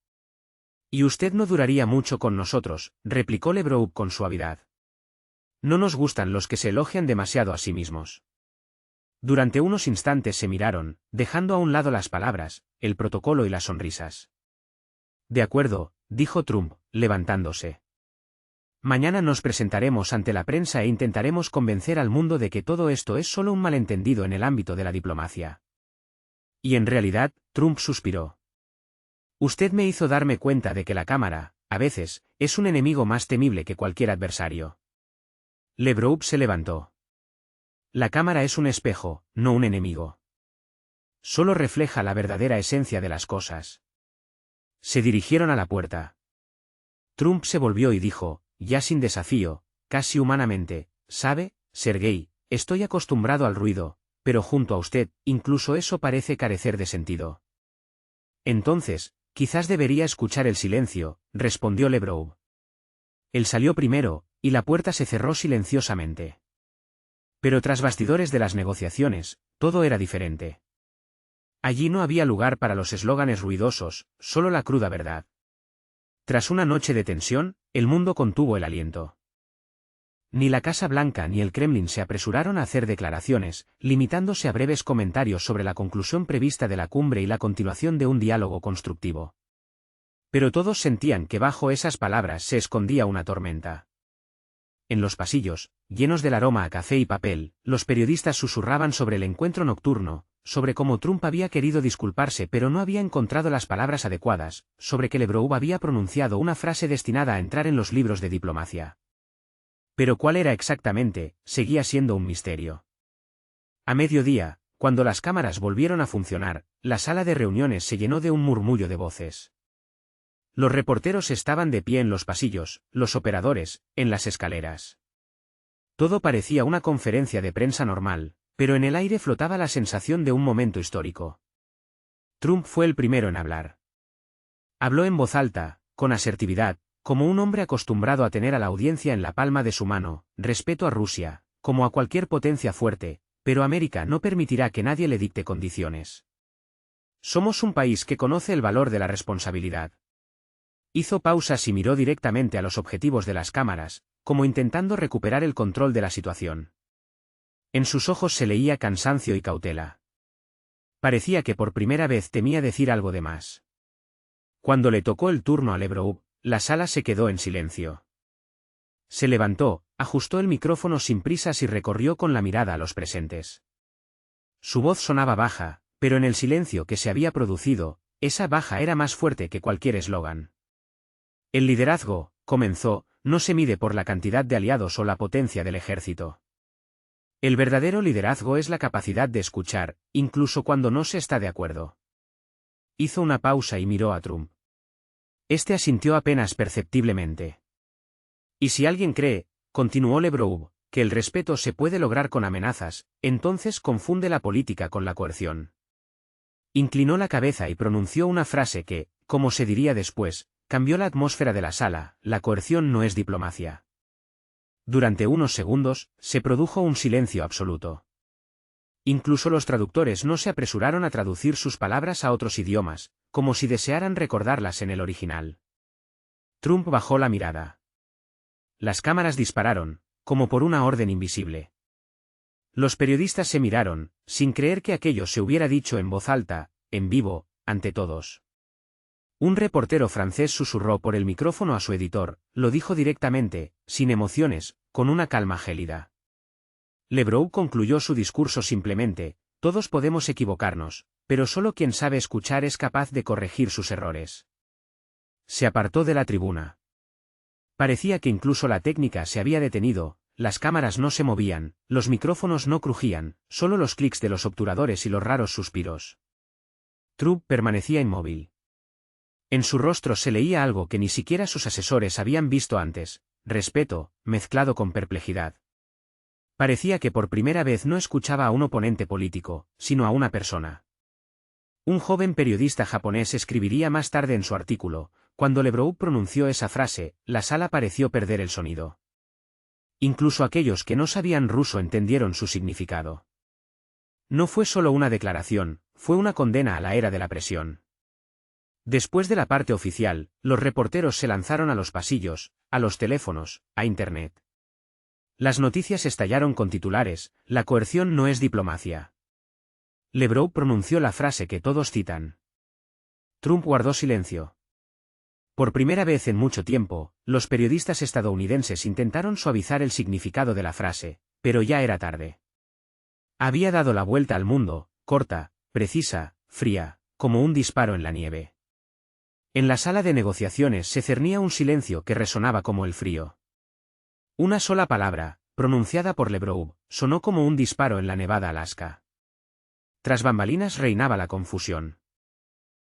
Y usted no duraría mucho con nosotros, replicó Lebroux con suavidad. No nos gustan los que se elogian demasiado a sí mismos. Durante unos instantes se miraron, dejando a un lado las palabras, el protocolo y las sonrisas. De acuerdo, dijo Trump, levantándose. Mañana nos presentaremos ante la prensa e intentaremos convencer al mundo de que todo esto es solo un malentendido en el ámbito de la diplomacia. Y en realidad, Trump suspiró. Usted me hizo darme cuenta de que la Cámara, a veces, es un enemigo más temible que cualquier adversario. Lebroux se levantó. La Cámara es un espejo, no un enemigo. Solo refleja la verdadera esencia de las cosas. Se dirigieron a la puerta. Trump se volvió y dijo, ya sin desafío, casi humanamente, «Sabe, Sergei, estoy acostumbrado al ruido, pero junto a usted, incluso eso parece carecer de sentido». Entonces, quizás debería escuchar el silencio, respondió Lebroux. Él salió primero, y la puerta se cerró silenciosamente. Pero tras bastidores de las negociaciones, todo era diferente. Allí no había lugar para los eslóganes ruidosos, solo la cruda verdad. Tras una noche de tensión, el mundo contuvo el aliento. Ni la Casa Blanca ni el Kremlin se apresuraron a hacer declaraciones, limitándose a breves comentarios sobre la conclusión prevista de la cumbre y la continuación de un diálogo constructivo. Pero todos sentían que bajo esas palabras se escondía una tormenta. En los pasillos, llenos del aroma a café y papel, los periodistas susurraban sobre el encuentro nocturno, sobre cómo Trump había querido disculparse pero no había encontrado las palabras adecuadas, sobre que Lebroux había pronunciado una frase destinada a entrar en los libros de diplomacia. Pero cuál era exactamente, seguía siendo un misterio. A mediodía, cuando las cámaras volvieron a funcionar, la sala de reuniones se llenó de un murmullo de voces. Los reporteros estaban de pie en los pasillos, los operadores, en las escaleras. Todo parecía una conferencia de prensa normal, pero en el aire flotaba la sensación de un momento histórico. Trump fue el primero en hablar. Habló en voz alta, con asertividad, como un hombre acostumbrado a tener a la audiencia en la palma de su mano, respeto a Rusia, como a cualquier potencia fuerte, pero América no permitirá que nadie le dicte condiciones. Somos un país que conoce el valor de la responsabilidad. Hizo pausas y miró directamente a los objetivos de las cámaras, como intentando recuperar el control de la situación. En sus ojos se leía cansancio y cautela. Parecía que por primera vez temía decir algo de más. Cuando le tocó el turno a Lebroux, la sala se quedó en silencio. Se levantó, ajustó el micrófono sin prisas y recorrió con la mirada a los presentes. Su voz sonaba baja, pero en el silencio que se había producido, esa baja era más fuerte que cualquier eslogan. El liderazgo, comenzó, no se mide por la cantidad de aliados o la potencia del ejército. El verdadero liderazgo es la capacidad de escuchar, incluso cuando no se está de acuerdo. Hizo una pausa y miró a Trump. Este asintió apenas perceptiblemente. Y si alguien cree, continuó Lebroux, que el respeto se puede lograr con amenazas, entonces confunde la política con la coerción. Inclinó la cabeza y pronunció una frase que, como se diría después, cambió la atmósfera de la sala: la coerción no es diplomacia. Durante unos segundos, se produjo un silencio absoluto. Incluso los traductores no se apresuraron a traducir sus palabras a otros idiomas, como si desearan recordarlas en el original. Trump bajó la mirada. Las cámaras dispararon, como por una orden invisible. Los periodistas se miraron, sin creer que aquello se hubiera dicho en voz alta, en vivo, ante todos. Un reportero francés susurró por el micrófono a su editor, lo dijo directamente, sin emociones, con una calma gélida. Lebroux concluyó su discurso simplemente: todos podemos equivocarnos, pero solo quien sabe escuchar es capaz de corregir sus errores. Se apartó de la tribuna. Parecía que incluso la técnica se había detenido, las cámaras no se movían, los micrófonos no crujían, solo los clics de los obturadores y los raros suspiros. Trump permanecía inmóvil. En su rostro se leía algo que ni siquiera sus asesores habían visto antes, respeto, mezclado con perplejidad. Parecía que por primera vez no escuchaba a un oponente político, sino a una persona. Un joven periodista japonés escribiría más tarde en su artículo: cuando Lebrow pronunció esa frase, la sala pareció perder el sonido. Incluso aquellos que no sabían ruso entendieron su significado. No fue solo una declaración, fue una condena a la era de la presión. Después de la parte oficial, los reporteros se lanzaron a los pasillos, a los teléfonos, a Internet. Las noticias estallaron con titulares: la coerción no es diplomacia. Lebrow pronunció la frase que todos citan. Trump guardó silencio. Por primera vez en mucho tiempo, los periodistas estadounidenses intentaron suavizar el significado de la frase, pero ya era tarde. Había dado la vuelta al mundo, corta, precisa, fría, como un disparo en la nieve. En la sala de negociaciones se cernía un silencio que resonaba como el frío. Una sola palabra, pronunciada por Lebrow, sonó como un disparo en la nevada Alaska. Tras bambalinas reinaba la confusión.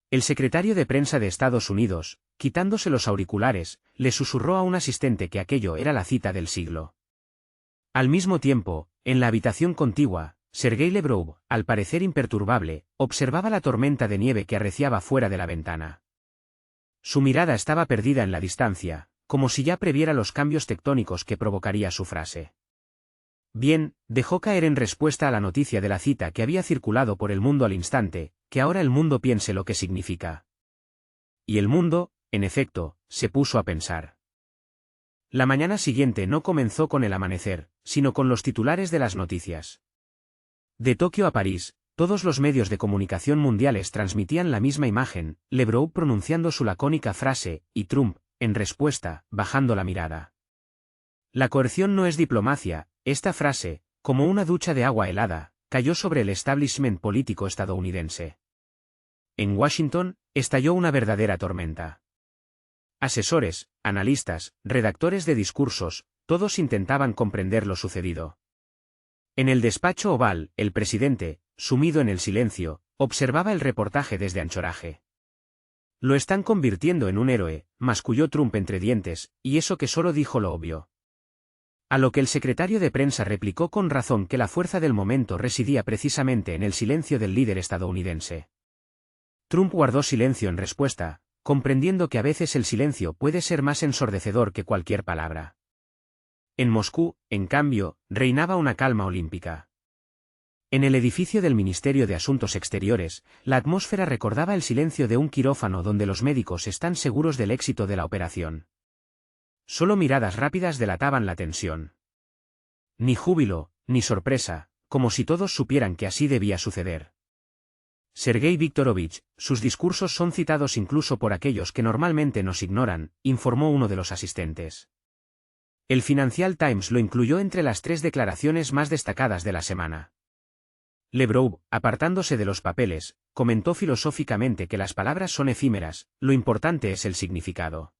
El secretario de prensa de Estados Unidos, quitándose los auriculares, le susurró a un asistente que aquello era la cita del siglo. Al mismo tiempo, en la habitación contigua, Sergei Lebrow, al parecer imperturbable, observaba la tormenta de nieve que arreciaba fuera de la ventana. Su mirada estaba perdida en la distancia, como si ya previera los cambios tectónicos que provocaría su frase. Bien, dejó caer en respuesta a la noticia de la cita que había circulado por el mundo al instante, que ahora el mundo piense lo que significa. Y el mundo, en efecto, se puso a pensar. La mañana siguiente no comenzó con el amanecer, sino con los titulares de las noticias. De Tokio a París, todos los medios de comunicación mundiales transmitían la misma imagen: Lebrow pronunciando su lacónica frase, y Trump, en respuesta, bajando la mirada. La coerción no es diplomacia. Esta frase, como una ducha de agua helada, cayó sobre el establishment político estadounidense. En Washington, estalló una verdadera tormenta. Asesores, analistas, redactores de discursos, todos intentaban comprender lo sucedido. En el despacho oval, el presidente, sumido en el silencio, observaba el reportaje desde anchoraje. Lo están convirtiendo en un héroe, masculló Trump entre dientes, y eso que solo dijo lo obvio. A lo que el secretario de prensa replicó con razón que la fuerza del momento residía precisamente en el silencio del líder estadounidense. Trump guardó silencio en respuesta, comprendiendo que a veces el silencio puede ser más ensordecedor que cualquier palabra. En Moscú, en cambio, reinaba una calma olímpica. En el edificio del Ministerio de Asuntos Exteriores, la atmósfera recordaba el silencio de un quirófano donde los médicos están seguros del éxito de la operación. Solo miradas rápidas delataban la tensión. Ni júbilo, ni sorpresa, como si todos supieran que así debía suceder. Sergei Viktorovich, sus discursos son citados incluso por aquellos que normalmente nos ignoran, informó uno de los asistentes. El Financial Times lo incluyó entre las 3 declaraciones más destacadas de la semana. Lebrow, apartándose de los papeles, comentó filosóficamente que las palabras son efímeras, lo importante es el significado.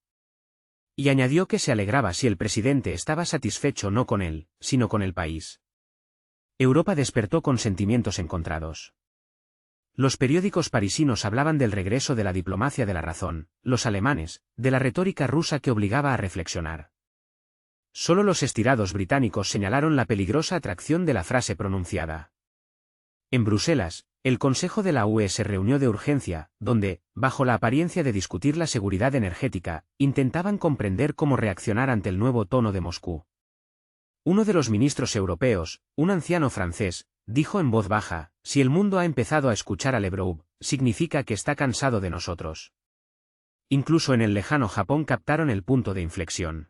Y añadió que se alegraba si el presidente estaba satisfecho no con él, sino con el país. Europa despertó con sentimientos encontrados. Los periódicos parisinos hablaban del regreso de la diplomacia de la razón, los alemanes, de la retórica rusa que obligaba a reflexionar. Solo los estirados británicos señalaron la peligrosa atracción de la frase pronunciada. En Bruselas, el Consejo de la UE se reunió de urgencia, donde, bajo la apariencia de discutir la seguridad energética, intentaban comprender cómo reaccionar ante el nuevo tono de Moscú. Uno de los ministros europeos, un anciano francés, dijo en voz baja: si el mundo ha empezado a escuchar a Lebrow, significa que está cansado de nosotros. Incluso en el lejano Japón captaron el punto de inflexión.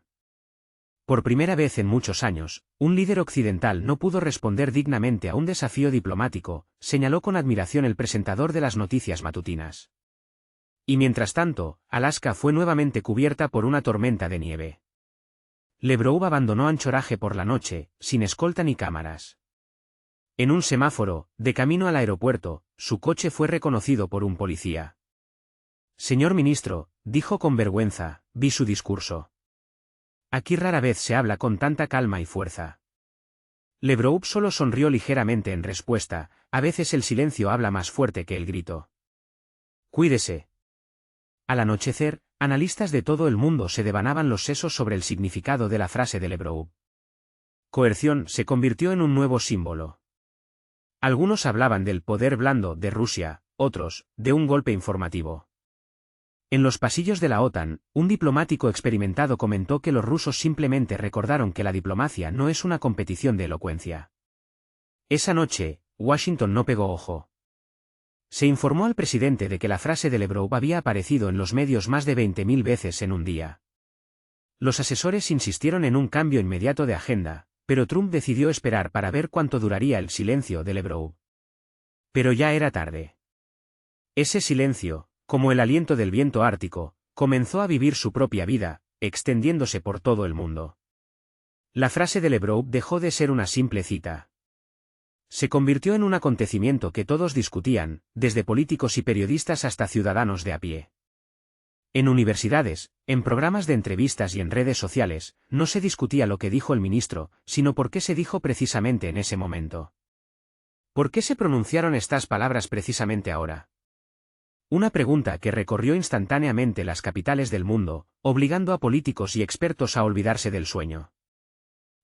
Por primera vez en muchos años, un líder occidental no pudo responder dignamente a un desafío diplomático, señaló con admiración el presentador de las noticias matutinas. Y mientras tanto, Alaska fue nuevamente cubierta por una tormenta de nieve. Lebrow abandonó Anchorage por la noche, sin escolta ni cámaras. En un semáforo, de camino al aeropuerto, su coche fue reconocido por un policía. Señor ministro, dijo con vergüenza, vi su discurso. Aquí rara vez se habla con tanta calma y fuerza. Lebroub solo sonrió ligeramente en respuesta, a veces el silencio habla más fuerte que el grito. Cuídese. Al anochecer, analistas de todo el mundo se devanaban los sesos sobre el significado de la frase de Lebroub. Coerción se convirtió en un nuevo símbolo. Algunos hablaban del poder blando de Rusia, otros, de un golpe informativo. En los pasillos de la OTAN, un diplomático experimentado comentó que los rusos simplemente recordaron que la diplomacia no es una competición de elocuencia. Esa noche, Washington no pegó ojo. Se informó al presidente de que la frase de Lebroub había aparecido en los medios más de 20.000 veces en un día. Los asesores insistieron en un cambio inmediato de agenda, pero Trump decidió esperar para ver cuánto duraría el silencio de Lebroub. Pero ya era tarde. Ese silencio, como el aliento del viento ártico, comenzó a vivir su propia vida, extendiéndose por todo el mundo. La frase de Lebroub dejó de ser una simple cita. Se convirtió en un acontecimiento que todos discutían, desde políticos y periodistas hasta ciudadanos de a pie. En universidades, en programas de entrevistas y en redes sociales, no se discutía lo que dijo el ministro, sino por qué se dijo precisamente en ese momento. ¿Por qué se pronunciaron estas palabras precisamente ahora? Una pregunta que recorrió instantáneamente las capitales del mundo, obligando a políticos y expertos a olvidarse del sueño.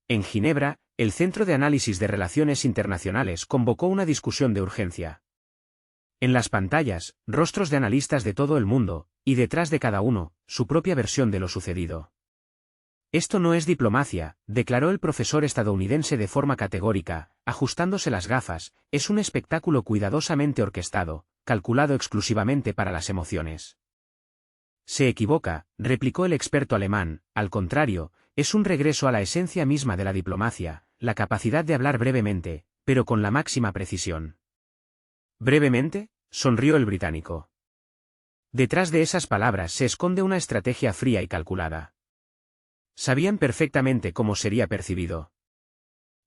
En Ginebra, el Centro de Análisis de Relaciones Internacionales convocó una discusión de urgencia. En las pantallas, rostros de analistas de todo el mundo, y detrás de cada uno, su propia versión de lo sucedido. Esto no es diplomacia, declaró el profesor estadounidense de forma categórica, ajustándose las gafas, es un espectáculo cuidadosamente orquestado, calculado exclusivamente para las emociones. Se equivoca, replicó el experto alemán, al contrario, es un regreso a la esencia misma de la diplomacia, la capacidad de hablar brevemente, pero con la máxima precisión. ¿Brevemente?, sonrió el británico. Detrás de esas palabras se esconde una estrategia fría y calculada. Sabían perfectamente cómo sería percibido.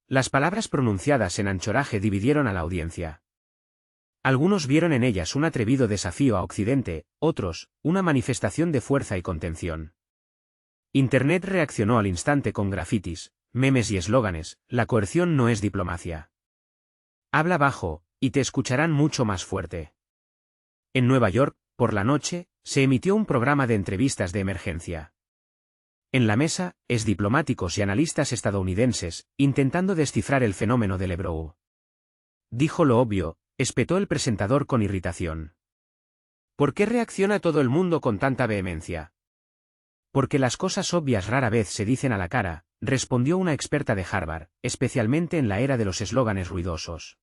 Las palabras pronunciadas en anchoraje dividieron a la audiencia. Algunos vieron en ellas un atrevido desafío a Occidente, otros, una manifestación de fuerza y contención. Internet reaccionó al instante con grafitis, memes y eslóganes, la coerción no es diplomacia. Habla bajo, y te escucharán mucho más fuerte. En Nueva York, por la noche, se emitió un programa de entrevistas de emergencia. En la mesa, diplomáticos y analistas estadounidenses, intentando descifrar el fenómeno de Lebroub. Dijo lo obvio, espetó el presentador con irritación. ¿Por qué reacciona todo el mundo con tanta vehemencia? Porque las cosas obvias rara vez se dicen a la cara, respondió una experta de Harvard, especialmente en la era de los eslóganes ruidosos.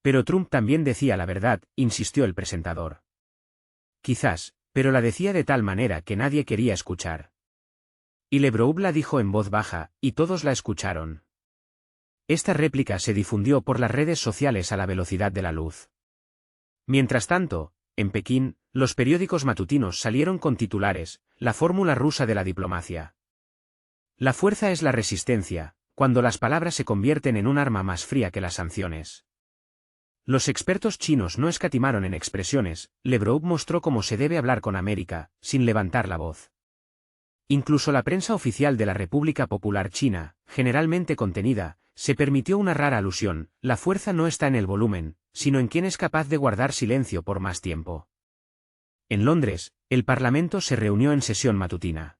Pero Trump también decía la verdad, insistió el presentador. Quizás, pero la decía de tal manera que nadie quería escuchar. Y Lebroub la dijo en voz baja, y todos la escucharon. Esta réplica se difundió por las redes sociales a la velocidad de la luz. Mientras tanto, en Pekín, los periódicos matutinos salieron con titulares, la fórmula rusa de la diplomacia. La fuerza es la resistencia, cuando las palabras se convierten en un arma más fría que las sanciones. Los expertos chinos no escatimaron en expresiones, Lebroub mostró cómo se debe hablar con América, sin levantar la voz. Incluso la prensa oficial de la República Popular China, generalmente contenida, se permitió una rara alusión, la fuerza no está en el volumen, sino en quien es capaz de guardar silencio por más tiempo. En Londres, el Parlamento se reunió en sesión matutina.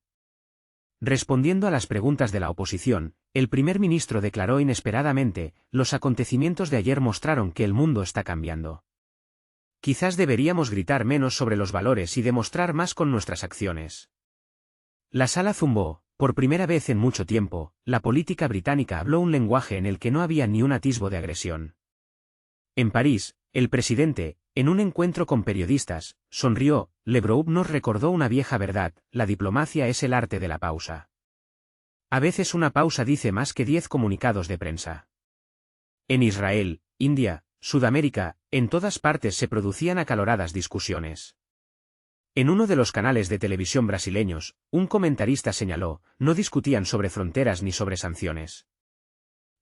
Respondiendo a las preguntas de la oposición, el primer ministro declaró inesperadamente, los acontecimientos de ayer mostraron que el mundo está cambiando. Quizás deberíamos gritar menos sobre los valores y demostrar más con nuestras acciones. La sala zumbó, por primera vez en mucho tiempo, la política británica habló un lenguaje en el que no había ni un atisbo de agresión. En París, el presidente, en un encuentro con periodistas, sonrió, Lebroub nos recordó una vieja verdad, la diplomacia es el arte de la pausa. A veces una pausa dice más que 10 comunicados de prensa. En Israel, India, Sudamérica, en todas partes se producían acaloradas discusiones. En uno de los canales de televisión brasileños, un comentarista señaló, no discutían sobre fronteras ni sobre sanciones.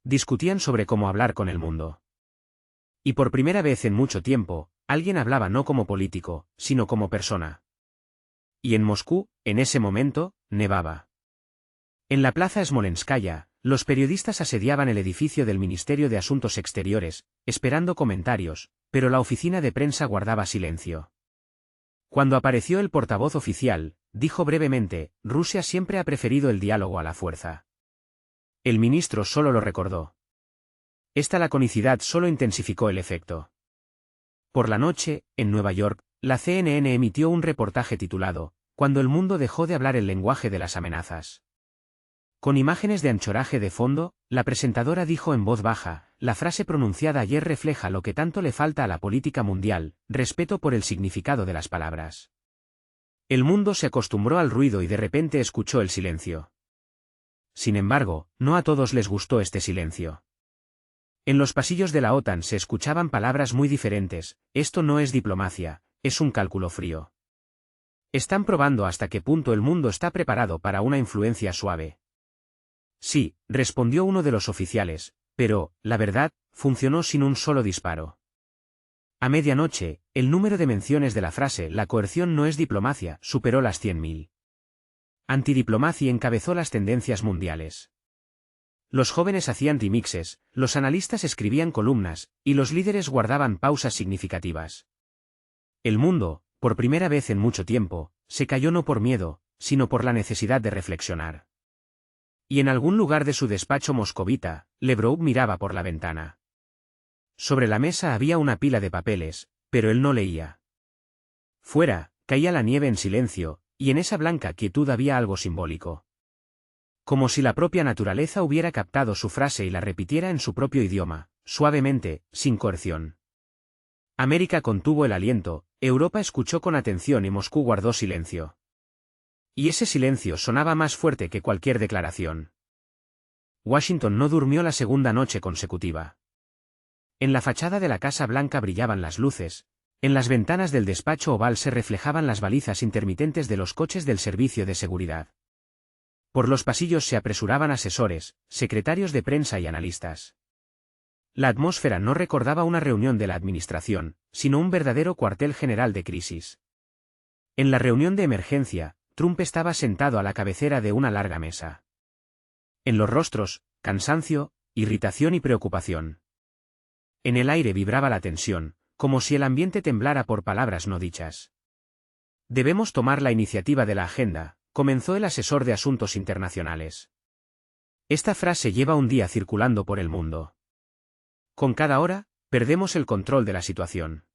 Discutían sobre cómo hablar con el mundo. Y por primera vez en mucho tiempo, alguien hablaba no como político, sino como persona. Y en Moscú, en ese momento, nevaba. En la plaza Smolenskaya, los periodistas asediaban el edificio del Ministerio de Asuntos Exteriores, esperando comentarios, pero la oficina de prensa guardaba silencio. Cuando apareció el portavoz oficial, dijo brevemente: Rusia siempre ha preferido el diálogo a la fuerza. El ministro solo lo recordó. Esta laconicidad solo intensificó el efecto. Por la noche, en Nueva York, la CNN emitió un reportaje titulado «Cuando el mundo dejó de hablar el lenguaje de las amenazas». Con imágenes de anchoraje de fondo, la presentadora dijo en voz baja: la frase pronunciada ayer refleja lo que tanto le falta a la política mundial, respeto por el significado de las palabras. El mundo se acostumbró al ruido y de repente escuchó el silencio. Sin embargo, no a todos les gustó este silencio. En los pasillos de la OTAN se escuchaban palabras muy diferentes: esto no es diplomacia, es un cálculo frío. Están probando hasta qué punto el mundo está preparado para una influencia suave. Sí, respondió uno de los oficiales, pero, la verdad, funcionó sin un solo disparo. A medianoche, el número de menciones de la frase «la coerción no es diplomacia» superó las 100.000. Antidiplomacia encabezó las tendencias mundiales. Los jóvenes hacían remixes, los analistas escribían columnas, y los líderes guardaban pausas significativas. El mundo, por primera vez en mucho tiempo, se calló no por miedo, sino por la necesidad de reflexionar. Y en algún lugar de su despacho moscovita, Lebrov miraba por la ventana. Sobre la mesa había una pila de papeles, pero él no leía. Fuera, caía la nieve en silencio, y en esa blanca quietud había algo simbólico. Como si la propia naturaleza hubiera captado su frase y la repitiera en su propio idioma, suavemente, sin coerción. América contuvo el aliento, Europa escuchó con atención y Moscú guardó silencio. Y ese silencio sonaba más fuerte que cualquier declaración. Washington no durmió la segunda noche consecutiva. En la fachada de la Casa Blanca brillaban las luces, en las ventanas del despacho oval se reflejaban las balizas intermitentes de los coches del servicio de seguridad. Por los pasillos se apresuraban asesores, secretarios de prensa y analistas. La atmósfera no recordaba una reunión de la administración, sino un verdadero cuartel general de crisis. En la reunión de emergencia, Trump estaba sentado a la cabecera de una larga mesa. En los rostros, cansancio, irritación y preocupación. En el aire vibraba la tensión, como si el ambiente temblara por palabras no dichas. Debemos tomar la iniciativa de la agenda, comenzó el asesor de asuntos internacionales. Esta frase lleva un día circulando por el mundo. Con cada hora, perdemos el control de la situación.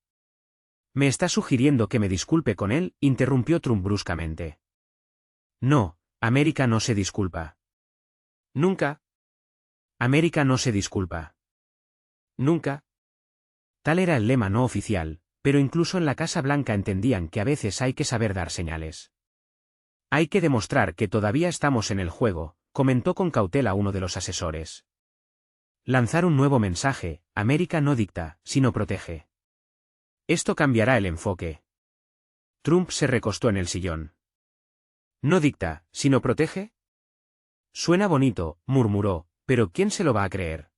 ¿Me está sugiriendo que me disculpe con él?, interrumpió Trump bruscamente. No, América no se disculpa. Nunca. América no se disculpa. Nunca. Tal era el lema no oficial, pero incluso en la Casa Blanca entendían que a veces hay que saber dar señales. Hay que demostrar que todavía estamos en el juego, comentó con cautela uno de los asesores. Lanzar un nuevo mensaje: América no dicta, sino protege. Esto cambiará el enfoque. Trump se recostó en el sillón. ¿No dicta, sino protege? Suena bonito, murmuró, pero ¿quién se lo va a creer?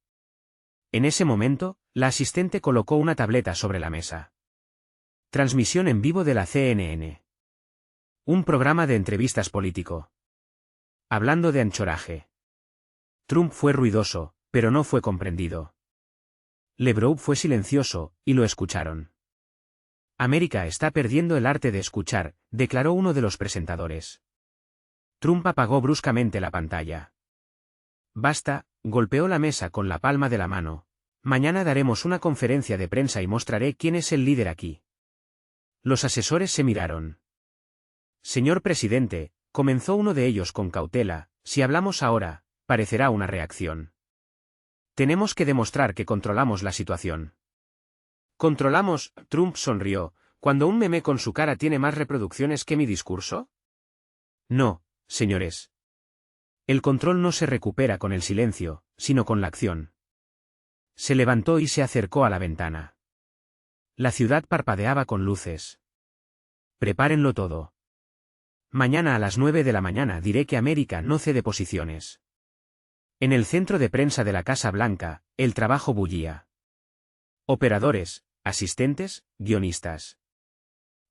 En ese momento, la asistente colocó una tableta sobre la mesa. Transmisión en vivo de la CNN. Un programa de entrevistas político. Hablando de anchoraje. Trump fue ruidoso, pero no fue comprendido. Lebrov fue silencioso, y lo escucharon. América está perdiendo el arte de escuchar, declaró uno de los presentadores. Trump apagó bruscamente la pantalla. Basta, golpeó la mesa con la palma de la mano. Mañana daremos una conferencia de prensa y mostraré quién es el líder aquí. Los asesores se miraron. Señor presidente, comenzó uno de ellos con cautela, si hablamos ahora, parecerá una reacción. Tenemos que demostrar que controlamos la situación. ¿Controlamos? Trump sonrió. ¿Cuando un meme con su cara tiene más reproducciones que mi discurso? No, señores. El control no se recupera con el silencio, sino con la acción. Se levantó y se acercó a la ventana. La ciudad parpadeaba con luces. Prepárenlo todo. Mañana a las 9 de la mañana diré que América no cede posiciones. En el centro de prensa de la Casa Blanca, el trabajo bullía. Operadores, asistentes, guionistas.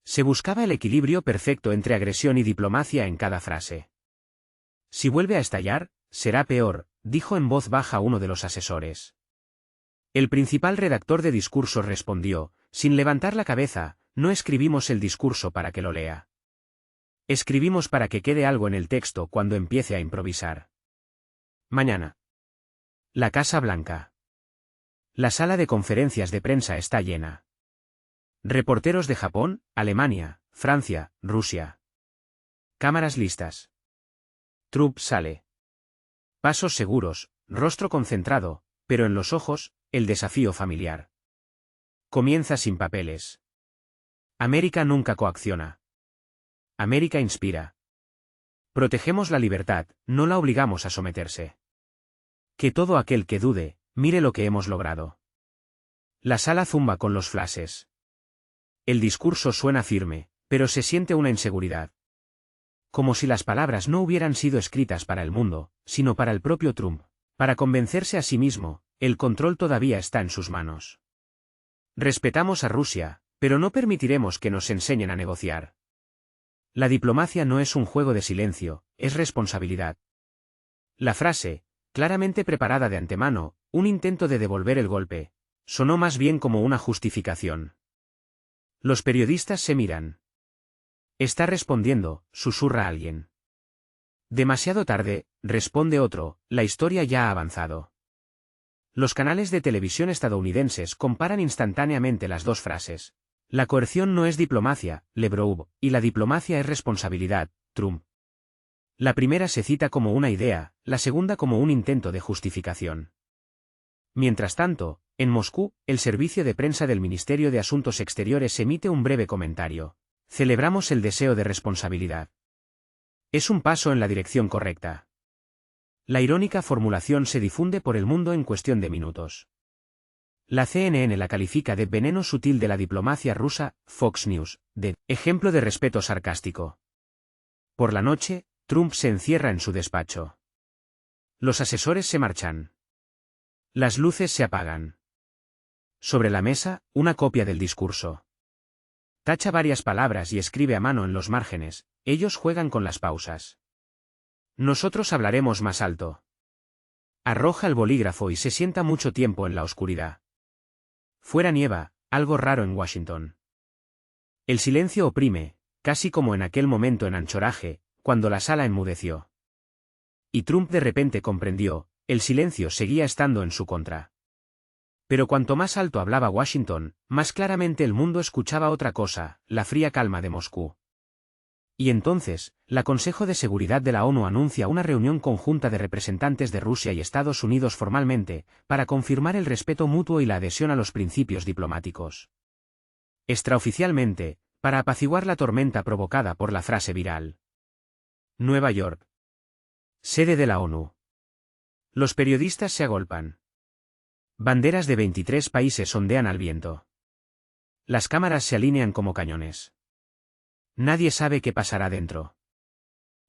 Se buscaba el equilibrio perfecto entre agresión y diplomacia en cada frase. Si vuelve a estallar, será peor, dijo en voz baja uno de los asesores. El principal redactor de discursos respondió, sin levantar la cabeza, no escribimos el discurso para que lo lea. Escribimos para que quede algo en el texto cuando empiece a improvisar. Mañana. La Casa Blanca. La sala de conferencias de prensa está llena. Reporteros de Japón, Alemania, Francia, Rusia. Cámaras listas. Trump sale. Pasos seguros, rostro concentrado, pero en los ojos, el desafío familiar. Comienza sin papeles. América nunca coacciona. América inspira. Protegemos la libertad, no la obligamos a someterse. Que todo aquel que dude, mire lo que hemos logrado. La sala zumba con los flashes. El discurso suena firme, pero se siente una inseguridad. Como si las palabras no hubieran sido escritas para el mundo, sino para el propio Trump. Para convencerse a sí mismo, el control todavía está en sus manos. Respetamos a Rusia, pero no permitiremos que nos enseñen a negociar. La diplomacia no es un juego de silencio, es responsabilidad. La frase, claramente preparada de antemano, un intento de devolver el golpe, sonó más bien como una justificación. Los periodistas se miran. Está respondiendo, susurra alguien. Demasiado tarde, responde otro, la historia ya ha avanzado. Los canales de televisión estadounidenses comparan instantáneamente las dos frases. La coerción no es diplomacia, Lebrov, y la diplomacia es responsabilidad, Trump. La primera se cita como una idea, la segunda como un intento de justificación. Mientras tanto, en Moscú, el servicio de prensa del Ministerio de Asuntos Exteriores emite un breve comentario. Celebramos el deseo de responsabilidad. Es un paso en la dirección correcta. La irónica formulación se difunde por el mundo en cuestión de minutos. La CNN la califica de veneno sutil de la diplomacia rusa, Fox News, de ejemplo de respeto sarcástico. Por la noche, Trump se encierra en su despacho. Los asesores se marchan. Las luces se apagan. Sobre la mesa, una copia del discurso. Tacha varias palabras y escribe a mano en los márgenes, ellos juegan con las pausas. Nosotros hablaremos más alto. Arroja el bolígrafo y se sienta mucho tiempo en la oscuridad. Fuera nieva, algo raro en Washington. El silencio oprime, casi como en aquel momento en Anchorage, cuando la sala enmudeció. Y Trump de repente comprendió, el silencio seguía estando en su contra. Pero cuanto más alto hablaba Washington, más claramente el mundo escuchaba otra cosa, la fría calma de Moscú. Y entonces, la Consejo de Seguridad de la ONU anuncia una reunión conjunta de representantes de Rusia y Estados Unidos formalmente, para confirmar el respeto mutuo y la adhesión a los principios diplomáticos. Extraoficialmente, para apaciguar la tormenta provocada por la frase viral. Nueva York. Sede de la ONU. Los periodistas se agolpan. Banderas de 23 países ondean al viento. Las cámaras se alinean como cañones. Nadie sabe qué pasará dentro.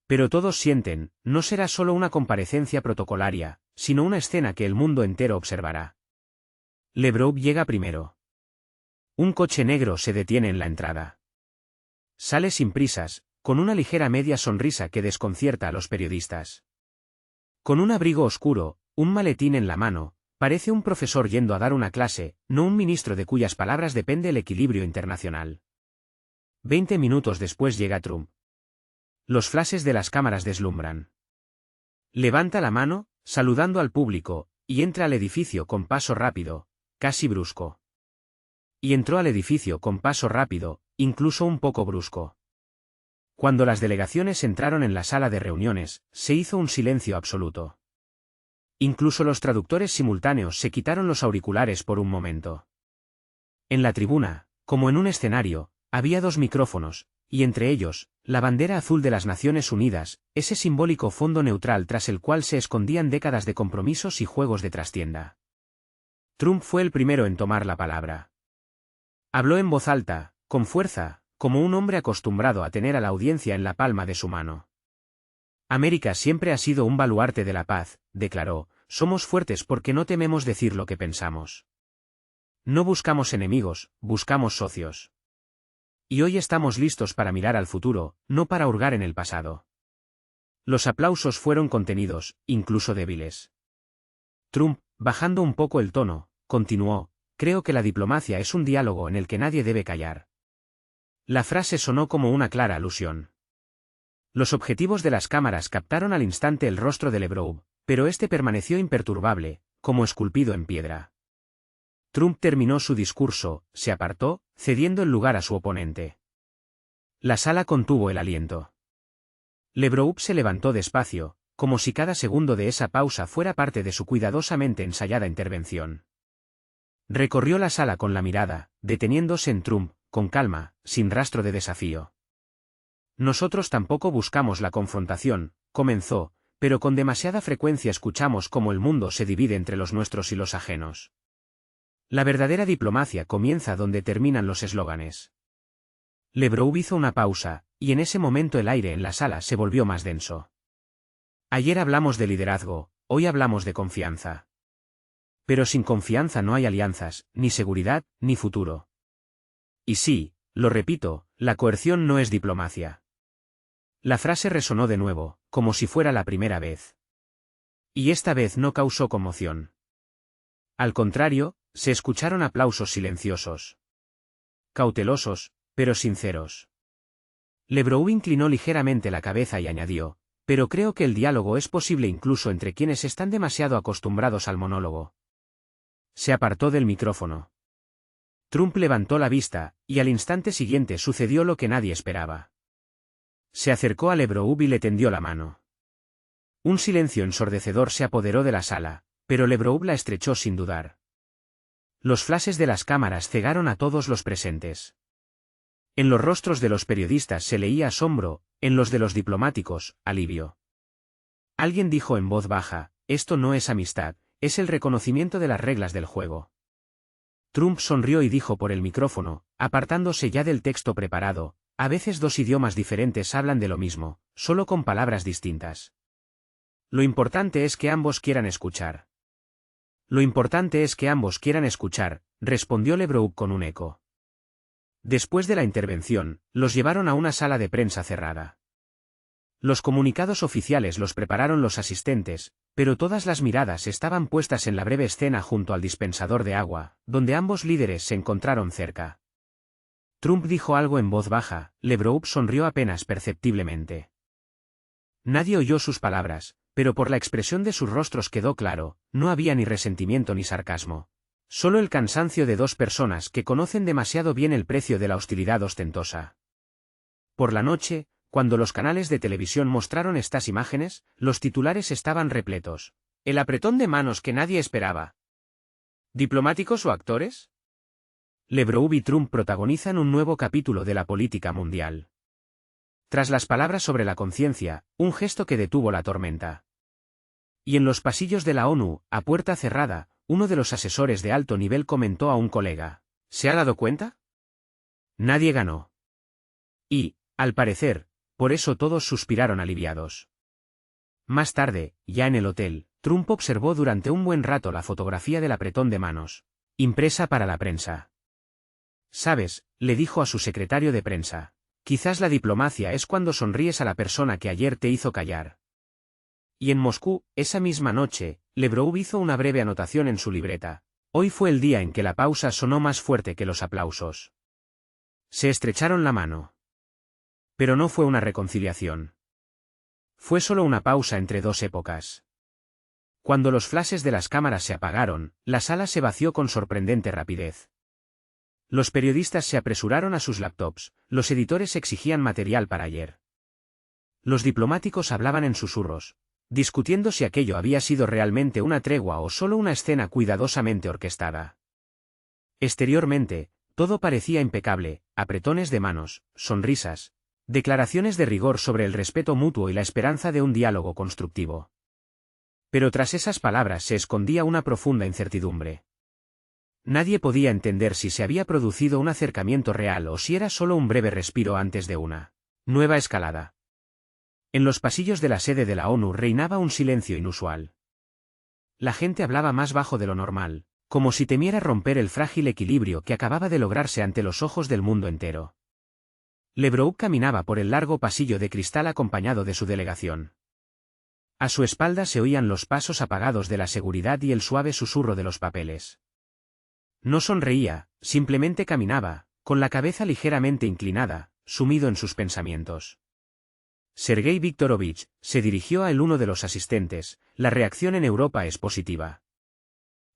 Pero todos sienten, no será solo una comparecencia protocolaria, sino una escena que el mundo entero observará. Lebrov llega primero. Un coche negro se detiene en la entrada. Sale sin prisas, con una ligera media sonrisa que desconcierta a los periodistas. Con un abrigo oscuro, un maletín en la mano, parece un profesor yendo a dar una clase, no un ministro de cuyas palabras depende el equilibrio internacional. 20 minutos después llega Trump. Los flashes de las cámaras deslumbran. Levanta la mano, saludando al público, y entra al edificio con paso rápido, casi brusco. Y entró al edificio con paso rápido, incluso un poco brusco. Cuando las delegaciones entraron en la sala de reuniones, se hizo un silencio absoluto. Incluso los traductores simultáneos se quitaron los auriculares por un momento. En la tribuna, como en un escenario, había dos micrófonos, y entre ellos, la bandera azul de las Naciones Unidas, ese simbólico fondo neutral tras el cual se escondían décadas de compromisos y juegos de trastienda. Trump fue el primero en tomar la palabra. Habló en voz alta, con fuerza, como un hombre acostumbrado a tener a la audiencia en la palma de su mano. América siempre ha sido un baluarte de la paz, declaró, somos fuertes porque no tememos decir lo que pensamos. No buscamos enemigos, buscamos socios. Y hoy estamos listos para mirar al futuro, no para hurgar en el pasado. Los aplausos fueron contenidos, incluso débiles. Trump, bajando un poco el tono, continuó: creo que la diplomacia es un diálogo en el que nadie debe callar. La frase sonó como una clara alusión. Los objetivos de las cámaras captaron al instante el rostro de LeBroux, pero este permaneció imperturbable, como esculpido en piedra. Trump terminó su discurso, se apartó, cediendo el lugar a su oponente. La sala contuvo el aliento. LeBroux se levantó despacio, como si cada segundo de esa pausa fuera parte de su cuidadosamente ensayada intervención. Recorrió la sala con la mirada, deteniéndose en Trump, con calma, sin rastro de desafío. Nosotros tampoco buscamos la confrontación, comenzó, pero con demasiada frecuencia escuchamos cómo el mundo se divide entre los nuestros y los ajenos. La verdadera diplomacia comienza donde terminan los eslóganes. LeBroux hizo una pausa, y en ese momento el aire en la sala se volvió más denso. Ayer hablamos de liderazgo, hoy hablamos de confianza. Pero sin confianza no hay alianzas, ni seguridad, ni futuro. Y sí, lo repito, la coerción no es diplomacia. La frase resonó de nuevo, como si fuera la primera vez. Y esta vez no causó conmoción. Al contrario, se escucharon aplausos silenciosos. Cautelosos, pero sinceros. LeBroux inclinó ligeramente la cabeza y añadió: pero creo que el diálogo es posible incluso entre quienes están demasiado acostumbrados al monólogo. Se apartó del micrófono. Trump levantó la vista, y al instante siguiente sucedió lo que nadie esperaba. Se acercó a LeBroux y le tendió la mano. Un silencio ensordecedor se apoderó de la sala, pero LeBroux la estrechó sin dudar. Los flashes de las cámaras cegaron a todos los presentes. En los rostros de los periodistas se leía asombro, en los de los diplomáticos, alivio. Alguien dijo en voz baja: esto no es amistad, es el reconocimiento de las reglas del juego. Trump sonrió y dijo por el micrófono, apartándose ya del texto preparado: a veces dos idiomas diferentes hablan de lo mismo, solo con palabras distintas. Lo importante es que ambos quieran escuchar. Lo importante es que ambos quieran escuchar, respondió LeBroux con un eco. Después de la intervención, los llevaron a una sala de prensa cerrada. Los comunicados oficiales los prepararon los asistentes, pero todas las miradas estaban puestas en la breve escena junto al dispensador de agua, donde ambos líderes se encontraron cerca. Trump dijo algo en voz baja, LeBroux sonrió apenas perceptiblemente. Nadie oyó sus palabras, pero por la expresión de sus rostros quedó claro, no había ni resentimiento ni sarcasmo. Solo el cansancio de dos personas que conocen demasiado bien el precio de la hostilidad ostentosa. Por la noche, cuando los canales de televisión mostraron estas imágenes, los titulares estaban repletos. El apretón de manos que nadie esperaba. ¿Diplomáticos o actores? LeBroux y Trump protagonizan un nuevo capítulo de la política mundial. Tras las palabras sobre la conciencia, un gesto que detuvo la tormenta. Y en los pasillos de la ONU, a puerta cerrada, uno de los asesores de alto nivel comentó a un colega: ¿se ha dado cuenta? Nadie ganó. Y, al parecer, por eso todos suspiraron aliviados. Más tarde, ya en el hotel, Trump observó durante un buen rato la fotografía del apretón de manos, impresa para la prensa. «Sabes», le dijo a su secretario de prensa, «quizás la diplomacia es cuando sonríes a la persona que ayer te hizo callar». Y en Moscú, esa misma noche, LeBroux hizo una breve anotación en su libreta: hoy fue el día en que la pausa sonó más fuerte que los aplausos. Se estrecharon la mano. Pero no fue una reconciliación. Fue solo una pausa entre dos épocas. Cuando los flashes de las cámaras se apagaron, la sala se vació con sorprendente rapidez. Los periodistas se apresuraron a sus laptops, los editores exigían material para ayer. Los diplomáticos hablaban en susurros, discutiendo si aquello había sido realmente una tregua o solo una escena cuidadosamente orquestada. Exteriormente, todo parecía impecable: apretones de manos, sonrisas, declaraciones de rigor sobre el respeto mutuo y la esperanza de un diálogo constructivo. Pero tras esas palabras se escondía una profunda incertidumbre. Nadie podía entender si se había producido un acercamiento real o si era solo un breve respiro antes de una nueva escalada. En los pasillos de la sede de la ONU reinaba un silencio inusual. La gente hablaba más bajo de lo normal, como si temiera romper el frágil equilibrio que acababa de lograrse ante los ojos del mundo entero. LeBroux caminaba por el largo pasillo de cristal acompañado de su delegación. A su espalda se oían los pasos apagados de la seguridad y el suave susurro de los papeles. No sonreía, simplemente caminaba, con la cabeza ligeramente inclinada, sumido en sus pensamientos. Sergei Viktorovich, se dirigió a él uno de los asistentes, la reacción en Europa es positiva.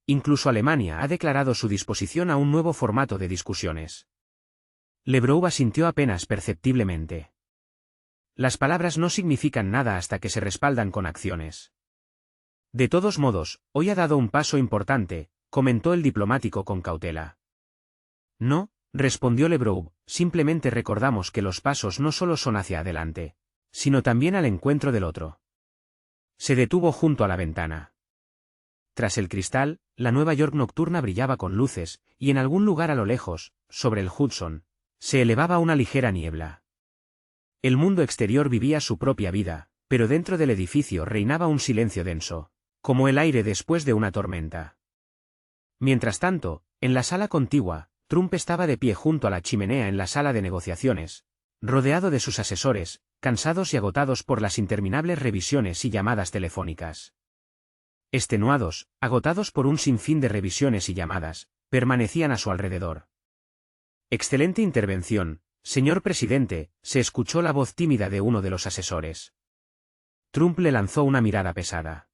Incluso Alemania ha declarado su disposición a un nuevo formato de discusiones. Lebrov asintió apenas perceptiblemente. Las palabras no significan nada hasta que se respaldan con acciones. De todos modos, hoy ha dado un paso importante, comentó el diplomático con cautela. No, respondió Lebrov, simplemente recordamos que los pasos no solo son hacia adelante, sino también al encuentro del otro. Se detuvo junto a la ventana. Tras el cristal, la Nueva York nocturna brillaba con luces, y en algún lugar a lo lejos, sobre el Hudson, se elevaba una ligera niebla. El mundo exterior vivía su propia vida, pero dentro del edificio reinaba un silencio denso, como el aire después de una tormenta. Mientras tanto, en la sala contigua, Trump estaba de pie junto a la chimenea en la sala de negociaciones, rodeado de sus asesores, cansados y agotados por las interminables revisiones y llamadas telefónicas. Extenuados, agotados por un sinfín de revisiones y llamadas, permanecían a su alrededor. Excelente intervención, señor presidente, se escuchó la voz tímida de uno de los asesores. Trump le lanzó una mirada pesada.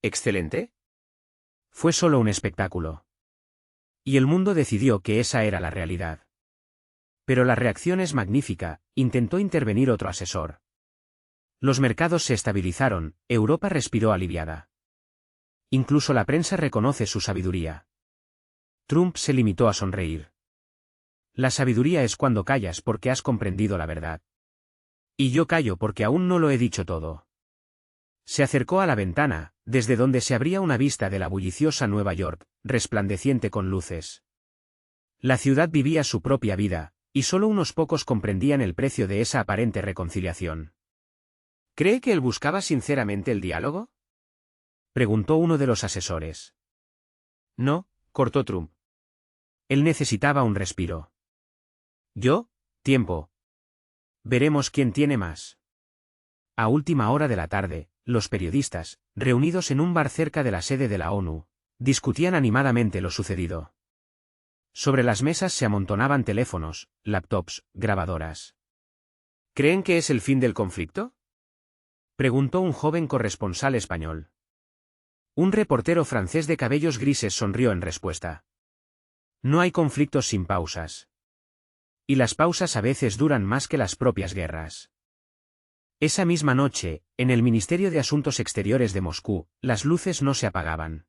¿Excelente? Fue solo un espectáculo. Y el mundo decidió que esa era la realidad. Pero la reacción es magnífica, intentó intervenir otro asesor. Los mercados se estabilizaron, Europa respiró aliviada. Incluso la prensa reconoce su sabiduría. Trump se limitó a sonreír. La sabiduría es cuando callas porque has comprendido la verdad. Y yo callo porque aún no lo he dicho todo. Se acercó a la ventana, desde donde se abría una vista de la bulliciosa Nueva York, resplandeciente con luces. La ciudad vivía su propia vida, y solo unos pocos comprendían el precio de esa aparente reconciliación. ¿Cree que él buscaba sinceramente el diálogo?, preguntó uno de los asesores. No, cortó Trump. Él necesitaba un respiro. ¿Yo? Tiempo. Veremos quién tiene más. A última hora de la tarde, los periodistas, reunidos en un bar cerca de la sede de la ONU, discutían animadamente lo sucedido. Sobre las mesas se amontonaban teléfonos, laptops, grabadoras. ¿Creen que es el fin del conflicto?, preguntó un joven corresponsal español. Un reportero francés de cabellos grises sonrió en respuesta. No hay conflictos sin pausas. Y las pausas a veces duran más que las propias guerras. Esa misma noche, en el Ministerio de Asuntos Exteriores de Moscú, las luces no se apagaban.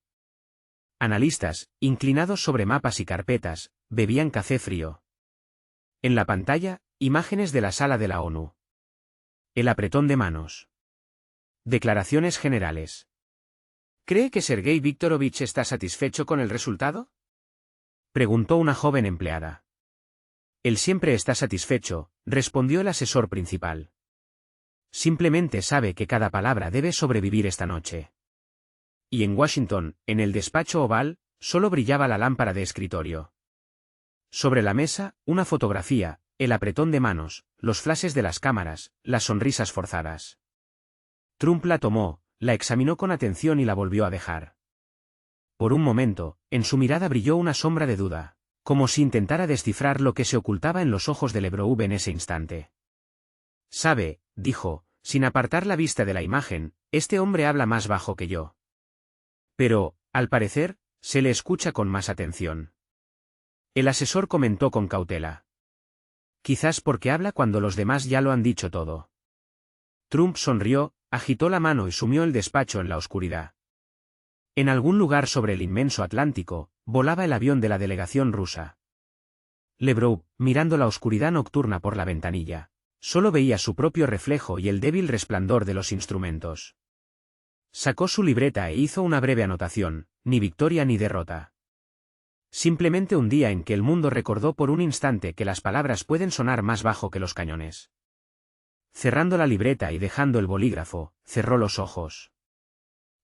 Analistas, inclinados sobre mapas y carpetas, bebían café frío. En la pantalla, imágenes de la sala de la ONU. El apretón de manos. Declaraciones generales. ¿Cree que Sergei Viktorovich está satisfecho con el resultado?, preguntó una joven empleada. Él siempre está satisfecho, respondió el asesor principal. Simplemente sabe que cada palabra debe sobrevivir esta noche. Y en Washington, en el despacho oval, solo brillaba la lámpara de escritorio. Sobre la mesa, una fotografía, el apretón de manos, los flashes de las cámaras, las sonrisas forzadas. Trump la tomó, la examinó con atención y la volvió a dejar. Por un momento, en su mirada brilló una sombra de duda, como si intentara descifrar lo que se ocultaba en los ojos de Lebrov en ese instante. Sabe, dijo, sin apartar la vista de la imagen, este hombre habla más bajo que yo. Pero, al parecer, se le escucha con más atención. El asesor comentó con cautela. Quizás porque habla cuando los demás ya lo han dicho todo. Trump sonrió, agitó la mano y sumió el despacho en la oscuridad. En algún lugar sobre el inmenso Atlántico, volaba el avión de la delegación rusa. Lebrov, mirando la oscuridad nocturna por la ventanilla, solo veía su propio reflejo y el débil resplandor de los instrumentos. Sacó su libreta e hizo una breve anotación, ni victoria ni derrota. Simplemente un día en que el mundo recordó por un instante que las palabras pueden sonar más bajo que los cañones. Cerrando la libreta y dejando el bolígrafo, cerró los ojos.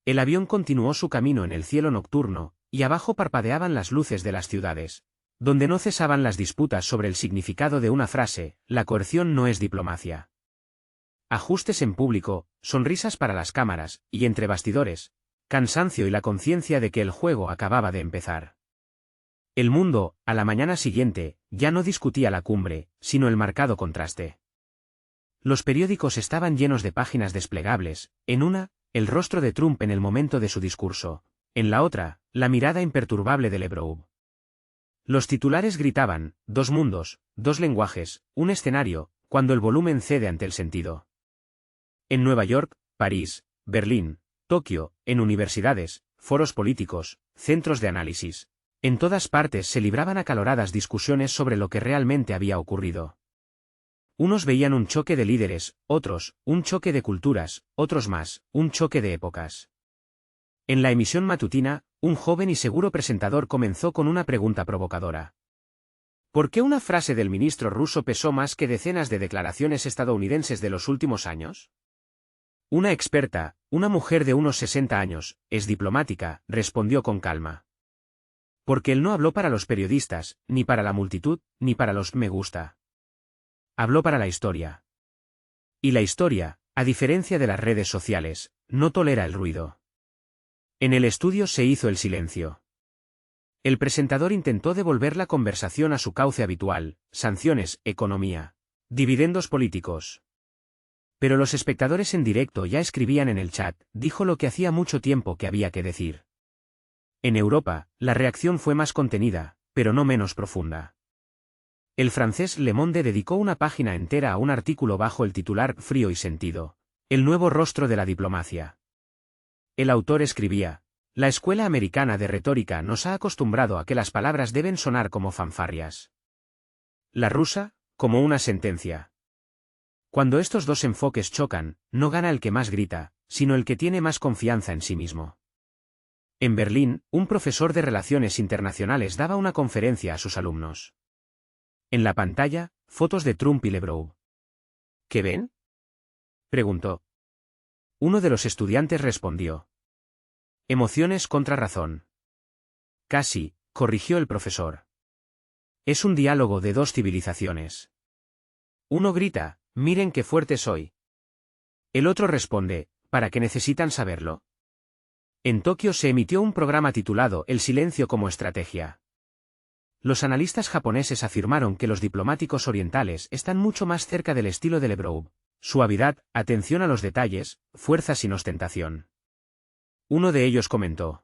El avión continuó su camino en el cielo nocturno, y abajo parpadeaban las luces de las ciudades, donde no cesaban las disputas sobre el significado de una frase: la coerción no es diplomacia. ajustes en público, sonrisas para las cámaras, y entre bastidores, cansancio y la conciencia de que el juego acababa de empezar. El mundo, a la mañana siguiente, ya no discutía la cumbre, sino el marcado contraste. Los periódicos estaban llenos de páginas desplegables, en una, el rostro de Trump en el momento de su discurso, en la otra, la mirada imperturbable de LeBron. Los titulares gritaban, dos mundos, dos lenguajes, un escenario, cuando el volumen cede ante el sentido. En Nueva York, París, Berlín, Tokio, en universidades, foros políticos, centros de análisis. En todas partes se libraban acaloradas discusiones sobre lo que realmente había ocurrido. Unos veían un choque de líderes, otros, un choque de culturas, otros más, un choque de épocas. En la emisión matutina, un joven y seguro presentador comenzó con una pregunta provocadora. ¿Por qué una frase del ministro ruso pesó más que decenas de declaraciones estadounidenses de los últimos años? Una experta, una mujer de unos 60 años, es diplomática, respondió con calma. Porque él no habló para los periodistas, ni para la multitud, ni para los me gusta. Habló para la historia. Y la historia, a diferencia de las redes sociales, no tolera el ruido. En el estudio se hizo el silencio. El presentador intentó devolver la conversación a su cauce habitual, sanciones, economía, dividendos políticos. Pero los espectadores en directo ya escribían en el chat, dijo lo que hacía mucho tiempo que había que decir. En Europa, la reacción fue más contenida, pero no menos profunda. El francés Le Monde dedicó una página entera a un artículo bajo el titular Frío y sentido, el nuevo rostro de la diplomacia. El autor escribía, la escuela americana de retórica nos ha acostumbrado a que las palabras deben sonar como fanfarrias. La rusa, como una sentencia. Cuando estos dos enfoques chocan, no gana el que más grita, sino el que tiene más confianza en sí mismo. En Berlín, un profesor de Relaciones Internacionales daba una conferencia a sus alumnos. En la pantalla, fotos de Trump y LeBron. ¿Qué ven?, preguntó. Uno de los estudiantes respondió. Emociones contra razón. Casi, corrigió el profesor. Es un diálogo de dos civilizaciones. Uno grita, miren qué fuerte soy. El otro responde, ¿para qué necesitan saberlo? En Tokio se emitió un programa titulado El silencio como estrategia. Los analistas japoneses afirmaron que los diplomáticos orientales están mucho más cerca del estilo de LeBron, suavidad, atención a los detalles, fuerza sin ostentación. Uno de ellos comentó.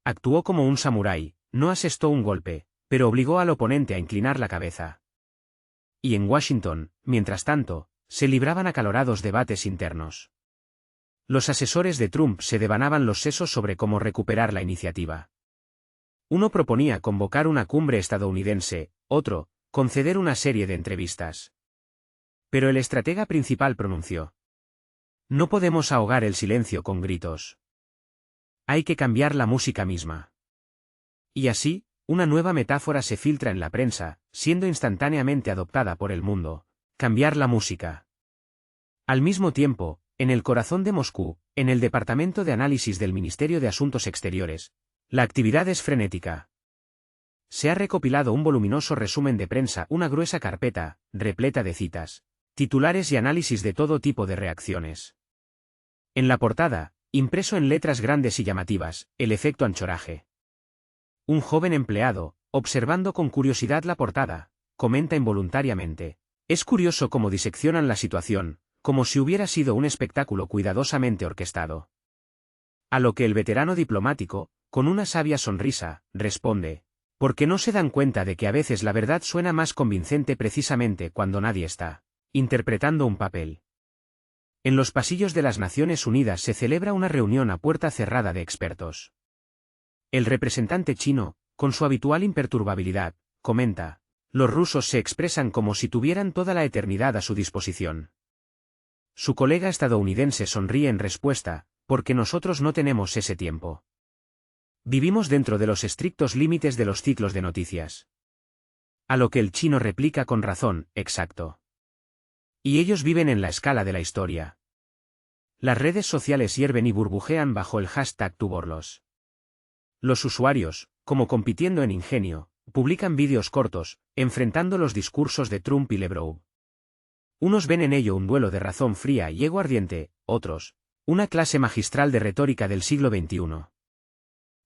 Actuó como un samurái, no asestó un golpe, pero obligó al oponente a inclinar la cabeza. Y en Washington, mientras tanto, se libraban acalorados debates internos. Los asesores de Trump se devanaban los sesos sobre cómo recuperar la iniciativa. Uno proponía convocar una cumbre estadounidense, otro, conceder una serie de entrevistas. Pero el estratega principal pronunció. No podemos ahogar el silencio con gritos. Hay que cambiar la música misma. Y así, una nueva metáfora se filtra en la prensa, siendo instantáneamente adoptada por el mundo. Cambiar la música. Al mismo tiempo, en el corazón de Moscú, en el Departamento de Análisis del Ministerio de Asuntos Exteriores, la actividad es frenética. Se ha recopilado un voluminoso resumen de prensa, una gruesa carpeta, repleta de citas, titulares y análisis de todo tipo de reacciones. En la portada, impreso en letras grandes y llamativas, el efecto anchoraje. Un joven empleado, observando con curiosidad la portada, comenta involuntariamente. Es curioso cómo diseccionan la situación, como si hubiera sido un espectáculo cuidadosamente orquestado. A lo que el veterano diplomático, con una sabia sonrisa, responde, porque no se dan cuenta de que a veces la verdad suena más convincente precisamente cuando nadie está interpretando un papel. En los pasillos de las Naciones Unidas se celebra una reunión a puerta cerrada de expertos. El representante chino, con su habitual imperturbabilidad, comenta, los rusos se expresan como si tuvieran toda la eternidad a su disposición. Su colega estadounidense sonríe en respuesta, porque nosotros no tenemos ese tiempo. Vivimos dentro de los estrictos límites de los ciclos de noticias. A lo que el chino replica con razón, exacto. Y ellos viven en la escala de la historia. Las redes sociales hierven y burbujean bajo el hashtag #TuBorlos. Los usuarios, como compitiendo en ingenio, publican vídeos cortos, enfrentando los discursos de Trump y LeBron. Unos ven en ello un duelo de razón fría y ego ardiente, otros, una clase magistral de retórica del siglo XXI.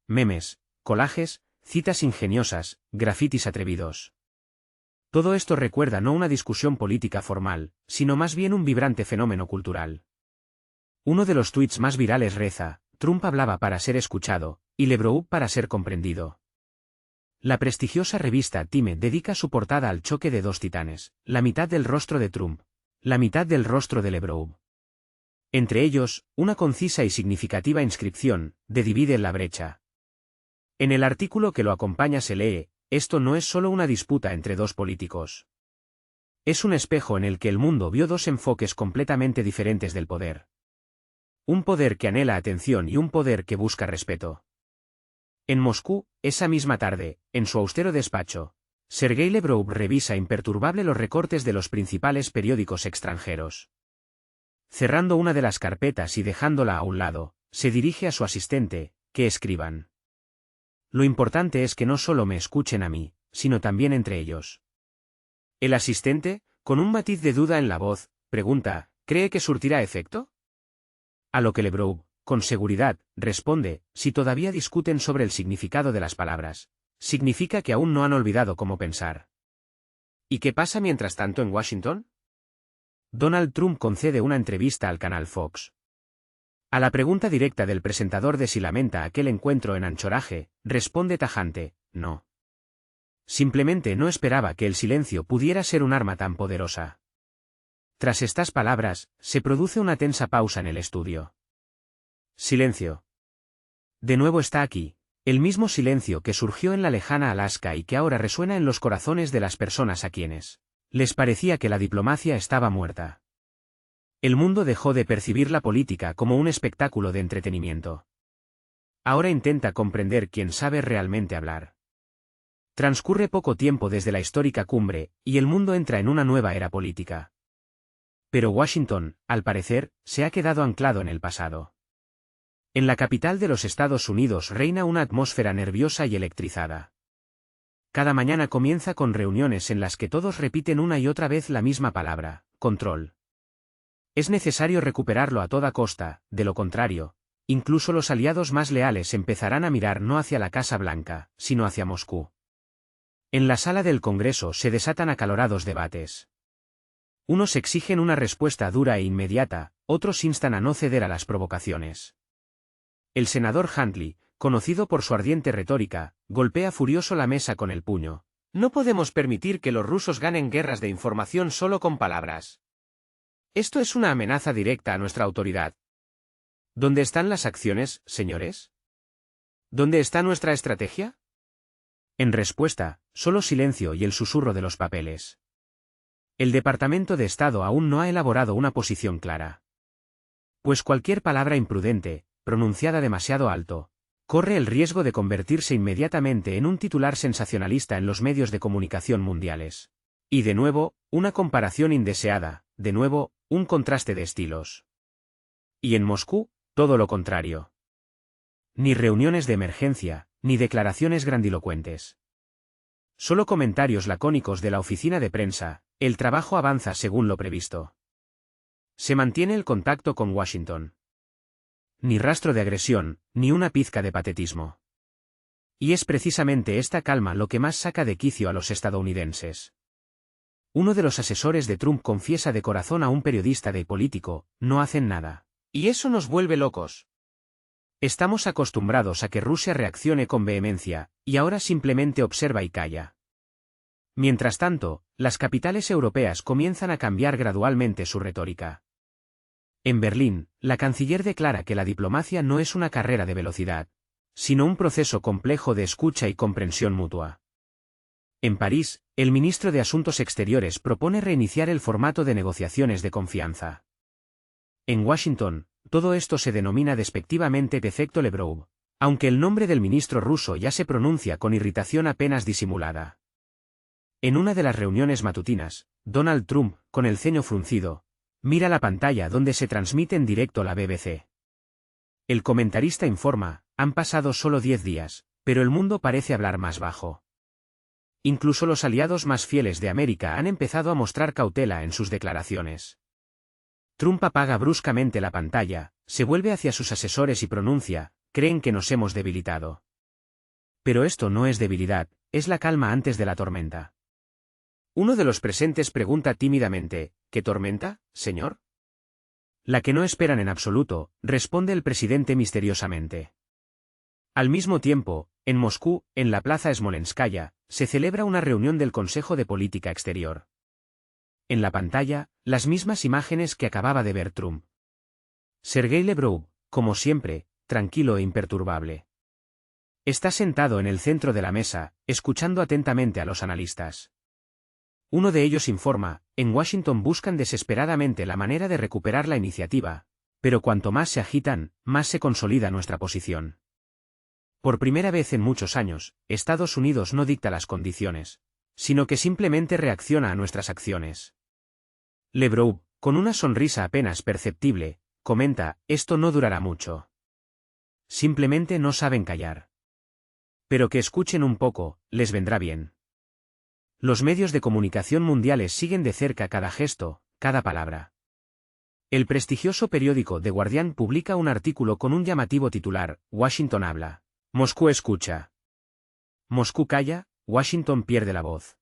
Memes, collages, citas ingeniosas, grafitis atrevidos. Todo esto recuerda no una discusión política formal, sino más bien un vibrante fenómeno cultural. Uno de los tweets más virales reza: Trump hablaba para ser escuchado, y LeBron para ser comprendido. La prestigiosa revista Time dedica su portada al choque de dos titanes, la mitad del rostro de Trump, la mitad del rostro de LeBron. Entre ellos, una concisa y significativa inscripción, de divide la brecha. En el artículo que lo acompaña se lee: esto no es solo una disputa entre dos políticos. Es un espejo en el que el mundo vio dos enfoques completamente diferentes del poder. Un poder que anhela atención y un poder que busca respeto. En Moscú, esa misma tarde, en su austero despacho, Sergei Lavrov revisa imperturbable los recortes de los principales periódicos extranjeros. Cerrando una de las carpetas y dejándola a un lado, se dirige a su asistente: que escriban. Lo importante es que no solo me escuchen a mí, sino también entre ellos. El asistente, con un matiz de duda en la voz, pregunta: ¿cree que surtirá efecto? A lo que Lavrov, con seguridad, responde: si todavía discuten sobre el significado de las palabras, significa que aún no han olvidado cómo pensar. ¿Y qué pasa mientras tanto en Washington? Donald Trump concede una entrevista al canal Fox. A la pregunta directa del presentador de si lamenta aquel encuentro en Anchorage, responde tajante: no. Simplemente no esperaba que el silencio pudiera ser un arma tan poderosa. Tras estas palabras, se produce una tensa pausa en el estudio. Silencio. De nuevo está aquí, el mismo silencio que surgió en la lejana Alaska y que ahora resuena en los corazones de las personas a quienes les parecía que la diplomacia estaba muerta. El mundo dejó de percibir la política como un espectáculo de entretenimiento. Ahora intenta comprender quién sabe realmente hablar. Transcurre poco tiempo desde la histórica cumbre, y el mundo entra en una nueva era política. Pero Washington, al parecer, se ha quedado anclado en el pasado. En la capital de los Estados Unidos reina una atmósfera nerviosa y electrizada. Cada mañana comienza con reuniones en las que todos repiten una y otra vez la misma palabra: control. Es necesario recuperarlo a toda costa, de lo contrario, incluso los aliados más leales empezarán a mirar no hacia la Casa Blanca, sino hacia Moscú. En la sala del Congreso se desatan acalorados debates. Unos exigen una respuesta dura e inmediata, otros instan a no ceder a las provocaciones. El senador Huntley, conocido por su ardiente retórica, golpea furioso la mesa con el puño. No podemos permitir que los rusos ganen guerras de información solo con palabras. Esto es una amenaza directa a nuestra autoridad. ¿Dónde están las acciones, señores? ¿Dónde está nuestra estrategia? En respuesta, solo silencio y el susurro de los papeles. El Departamento de Estado aún no ha elaborado una posición clara. Pues cualquier palabra imprudente, pronunciada demasiado alto, corre el riesgo de convertirse inmediatamente en un titular sensacionalista en los medios de comunicación mundiales. Y de nuevo, una comparación indeseada, de nuevo, un contraste de estilos. Y en Moscú, todo lo contrario. Ni reuniones de emergencia, ni declaraciones grandilocuentes. Solo comentarios lacónicos de la oficina de prensa: el trabajo avanza según lo previsto. Se mantiene el contacto con Washington. Ni rastro de agresión, ni una pizca de patetismo. Y es precisamente esta calma lo que más saca de quicio a los estadounidenses. Uno de los asesores de Trump confiesa de corazón a un periodista de Político: no hacen nada. Y eso nos vuelve locos. Estamos acostumbrados a que Rusia reaccione con vehemencia, y ahora simplemente observa y calla. Mientras tanto, las capitales europeas comienzan a cambiar gradualmente su retórica. En Berlín, la canciller declara que la diplomacia no es una carrera de velocidad, sino un proceso complejo de escucha y comprensión mutua. En París, el ministro de Asuntos Exteriores propone reiniciar el formato de negociaciones de confianza. En Washington, todo esto se denomina despectivamente efecto Lavrov, aunque el nombre del ministro ruso ya se pronuncia con irritación apenas disimulada. En una de las reuniones matutinas, Donald Trump, con el ceño fruncido, mira la pantalla donde se transmite en directo la BBC. El comentarista informa: han pasado solo 10 días, pero el mundo parece hablar más bajo. Incluso los aliados más fieles de América han empezado a mostrar cautela en sus declaraciones. Trump apaga bruscamente la pantalla, se vuelve hacia sus asesores y pronuncia: creen que nos hemos debilitado. Pero esto no es debilidad, es la calma antes de la tormenta. Uno de los presentes pregunta tímidamente: ¿qué tormenta, señor? La que no esperan en absoluto, responde el presidente misteriosamente. Al mismo tiempo, en Moscú, en la plaza Smolenskaya, se celebra una reunión del Consejo de Política Exterior. En la pantalla, las mismas imágenes que acababa de ver Trump. Sergei Lavrov, como siempre, tranquilo e imperturbable. Está sentado en el centro de la mesa, escuchando atentamente a los analistas. Uno de ellos informa: en Washington buscan desesperadamente la manera de recuperar la iniciativa, pero cuanto más se agitan, más se consolida nuestra posición. Por primera vez en muchos años, Estados Unidos no dicta las condiciones, sino que simplemente reacciona a nuestras acciones. Lavrov, con una sonrisa apenas perceptible, comenta: esto no durará mucho. Simplemente no saben callar. Pero que escuchen un poco, les vendrá bien. Los medios de comunicación mundiales siguen de cerca cada gesto, cada palabra. El prestigioso periódico The Guardian publica un artículo con un llamativo titular: Washington habla, Moscú escucha. Moscú calla, Washington pierde la voz.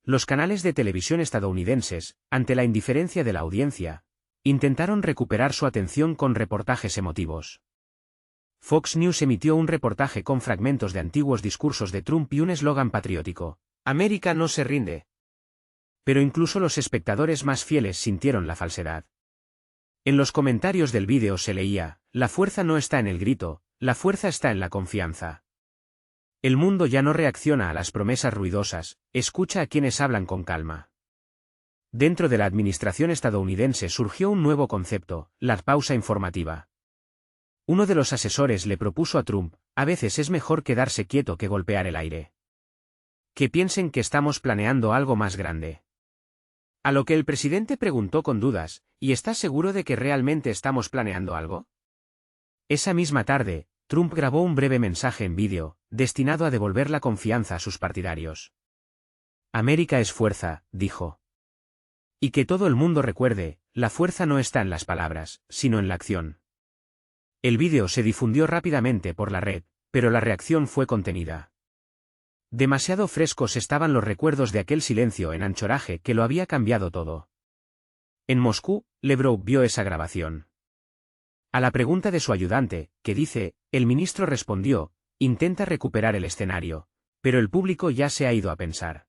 Los canales de televisión estadounidenses, ante la indiferencia de la audiencia, intentaron recuperar su atención con reportajes emotivos. Fox News emitió un reportaje con fragmentos de antiguos discursos de Trump y un eslogan patriótico: América no se rinde. Pero incluso los espectadores más fieles sintieron la falsedad. En los comentarios del vídeo se leía: la fuerza no está en el grito, la fuerza está en la confianza. El mundo ya no reacciona a las promesas ruidosas, escucha a quienes hablan con calma. Dentro de la administración estadounidense surgió un nuevo concepto: la pausa informativa. Uno de los asesores le propuso a Trump: a veces es mejor quedarse quieto que golpear el aire. Que piensen que estamos planeando algo más grande. A lo que el presidente preguntó con dudas: ¿y estás seguro de que realmente estamos planeando algo? Esa misma tarde, Trump grabó un breve mensaje en vídeo, destinado a devolver la confianza a sus partidarios. América es fuerza, dijo. Y que todo el mundo recuerde: la fuerza no está en las palabras, sino en la acción. El vídeo se difundió rápidamente por la red, pero la reacción fue contenida. Demasiado frescos estaban los recuerdos de aquel silencio en Anchorage que lo había cambiado todo. En Moscú, Lavrov vio esa grabación. A la pregunta de su ayudante, ¿qué dice?, el ministro respondió: intenta recuperar el escenario, pero el público ya se ha ido a pensar.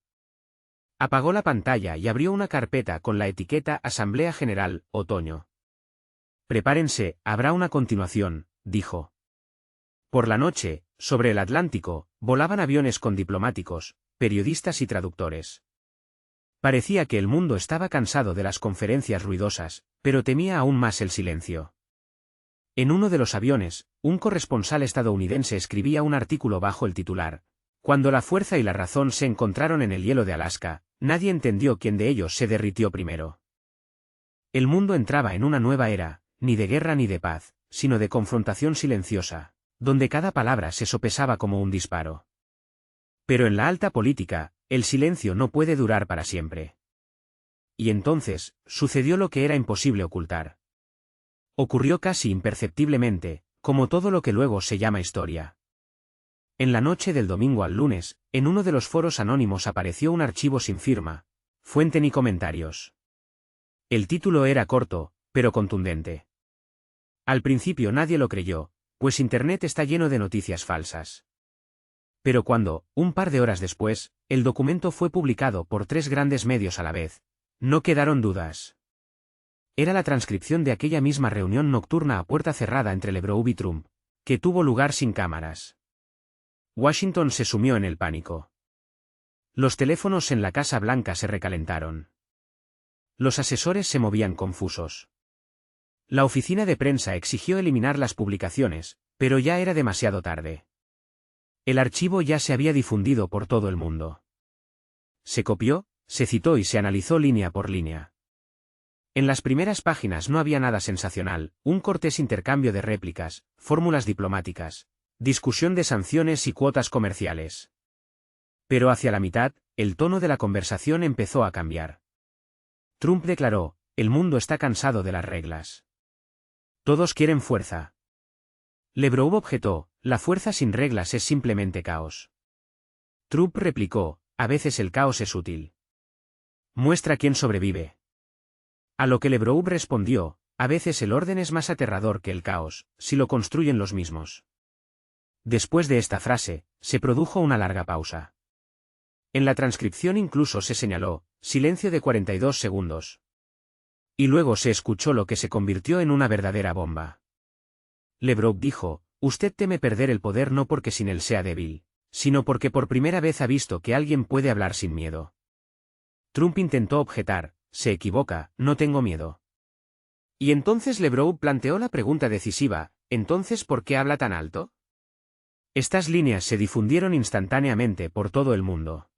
Apagó la pantalla y abrió una carpeta con la etiqueta Asamblea General, Otoño. Prepárense, habrá una continuación, dijo. Por la noche, sobre el Atlántico, volaban aviones con diplomáticos, periodistas y traductores. Parecía que el mundo estaba cansado de las conferencias ruidosas, pero temía aún más el silencio. En uno de los aviones, un corresponsal estadounidense escribía un artículo bajo el titular: Cuando la fuerza y la razón se encontraron en el hielo de Alaska, nadie entendió quién de ellos se derritió primero. El mundo entraba en una nueva era, ni de guerra ni de paz, sino de confrontación silenciosa, donde cada palabra se sopesaba como un disparo. Pero en la alta política, el silencio no puede durar para siempre. Y entonces, sucedió lo que era imposible ocultar. Ocurrió casi imperceptiblemente, como todo lo que luego se llama historia. En la noche del domingo al lunes, en uno de los foros anónimos apareció un archivo sin firma, fuente ni comentarios. El título era corto, pero contundente. Al principio nadie lo creyó, pues Internet está lleno de noticias falsas. Pero cuando, un par de horas después, el documento fue publicado por 3 grandes medios a la vez, no quedaron dudas. Era la transcripción de aquella misma reunión nocturna a puerta cerrada entre Lavrov y Trump, que tuvo lugar sin cámaras. Washington se sumió en el pánico. Los teléfonos en la Casa Blanca se recalentaron. Los asesores se movían confusos. La oficina de prensa exigió eliminar las publicaciones, pero ya era demasiado tarde. El archivo ya se había difundido por todo el mundo. Se copió, se citó y se analizó línea por línea. En las primeras páginas no había nada sensacional, un cortés intercambio de réplicas, fórmulas diplomáticas, discusión de sanciones y cuotas comerciales. Pero hacia la mitad, el tono de la conversación empezó a cambiar. Trump declaró, el mundo está cansado de las reglas. Todos quieren fuerza. LeBroux objetó, la fuerza sin reglas es simplemente caos. Trump replicó, a veces el caos es útil. Muestra quién sobrevive. A lo que LeBroux respondió, a veces el orden es más aterrador que el caos, si lo construyen los mismos. Después de esta frase, se produjo una larga pausa. En la transcripción incluso se señaló, silencio de 42 segundos. Y luego se escuchó lo que se convirtió en una verdadera bomba. LeBroux dijo, usted teme perder el poder no porque sin él sea débil, sino porque por primera vez ha visto que alguien puede hablar sin miedo. Trump intentó objetar, se equivoca, no tengo miedo. Y entonces LeBroux planteó la pregunta decisiva, ¿entonces por qué habla tan alto? Estas líneas se difundieron instantáneamente por todo el mundo.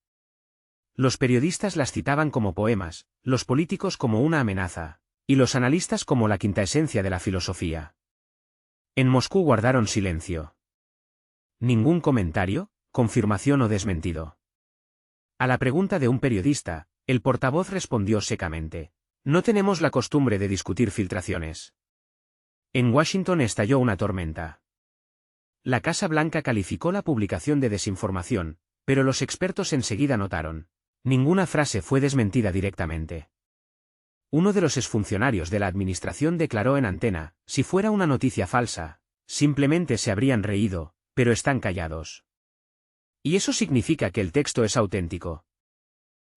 Los periodistas las citaban como poemas, los políticos como una amenaza, y los analistas como la quinta esencia de la filosofía. En Moscú guardaron silencio. ¿Ningún comentario, confirmación o desmentido? A la pregunta de un periodista, el portavoz respondió secamente, no tenemos la costumbre de discutir filtraciones. En Washington estalló una tormenta. La Casa Blanca calificó la publicación de desinformación, pero los expertos enseguida notaron. Ninguna frase fue desmentida directamente. Uno de los exfuncionarios de la administración declaró en antena, si fuera una noticia falsa, simplemente se habrían reído, pero están callados. Y eso significa que el texto es auténtico.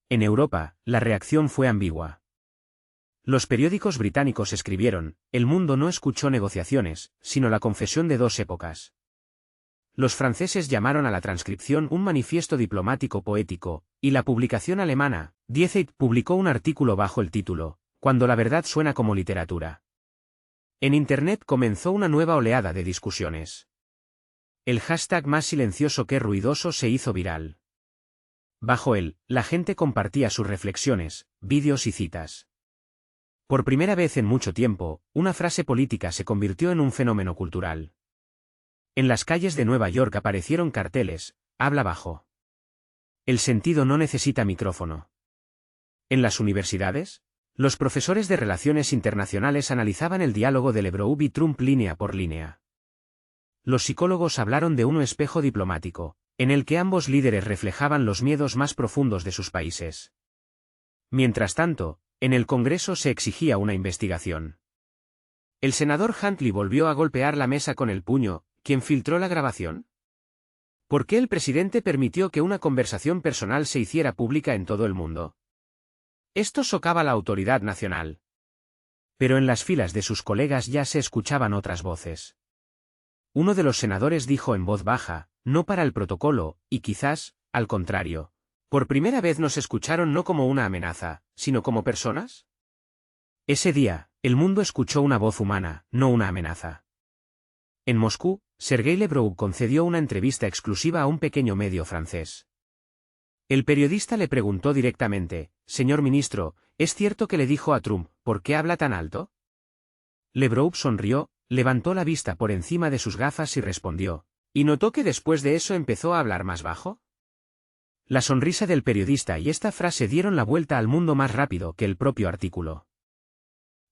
En Europa, la reacción fue ambigua. Los periódicos británicos escribieron, el mundo no escuchó negociaciones, sino la confesión de dos épocas. Los franceses llamaron a la transcripción un manifiesto diplomático poético, y la publicación alemana, Die Zeit, publicó un artículo bajo el título, Cuando la verdad suena como literatura. En Internet comenzó una nueva oleada de discusiones. El hashtag más silencioso que ruidoso se hizo viral. Bajo él, la gente compartía sus reflexiones, vídeos y citas. Por primera vez en mucho tiempo, una frase política se convirtió en un fenómeno cultural. En las calles de Nueva York aparecieron carteles, habla bajo. El sentido no necesita micrófono. En las universidades, los profesores de Relaciones Internacionales analizaban el diálogo de LeBroux y Trump línea por línea. Los psicólogos hablaron de un espejo diplomático, en el que ambos líderes reflejaban los miedos más profundos de sus países. Mientras tanto, en el Congreso se exigía una investigación. El senador Huntley volvió a golpear la mesa con el puño. ¿Quién filtró la grabación? ¿Por qué el presidente permitió que una conversación personal se hiciera pública en todo el mundo? Esto socava la autoridad nacional. Pero en las filas de sus colegas ya se escuchaban otras voces. Uno de los senadores dijo en voz baja, no para el protocolo, y quizás, al contrario. ¿Por primera vez nos escucharon no como una amenaza, sino como personas? Ese día, el mundo escuchó una voz humana, no una amenaza. En Moscú, Sergei LeBroux concedió una entrevista exclusiva a un pequeño medio francés. El periodista le preguntó directamente, señor ministro, ¿es cierto que le dijo a Trump, ¿por qué habla tan alto? LeBroux sonrió, levantó la vista por encima de sus gafas y respondió, ¿y notó que después de eso empezó a hablar más bajo? La sonrisa del periodista y esta frase dieron la vuelta al mundo más rápido que el propio artículo.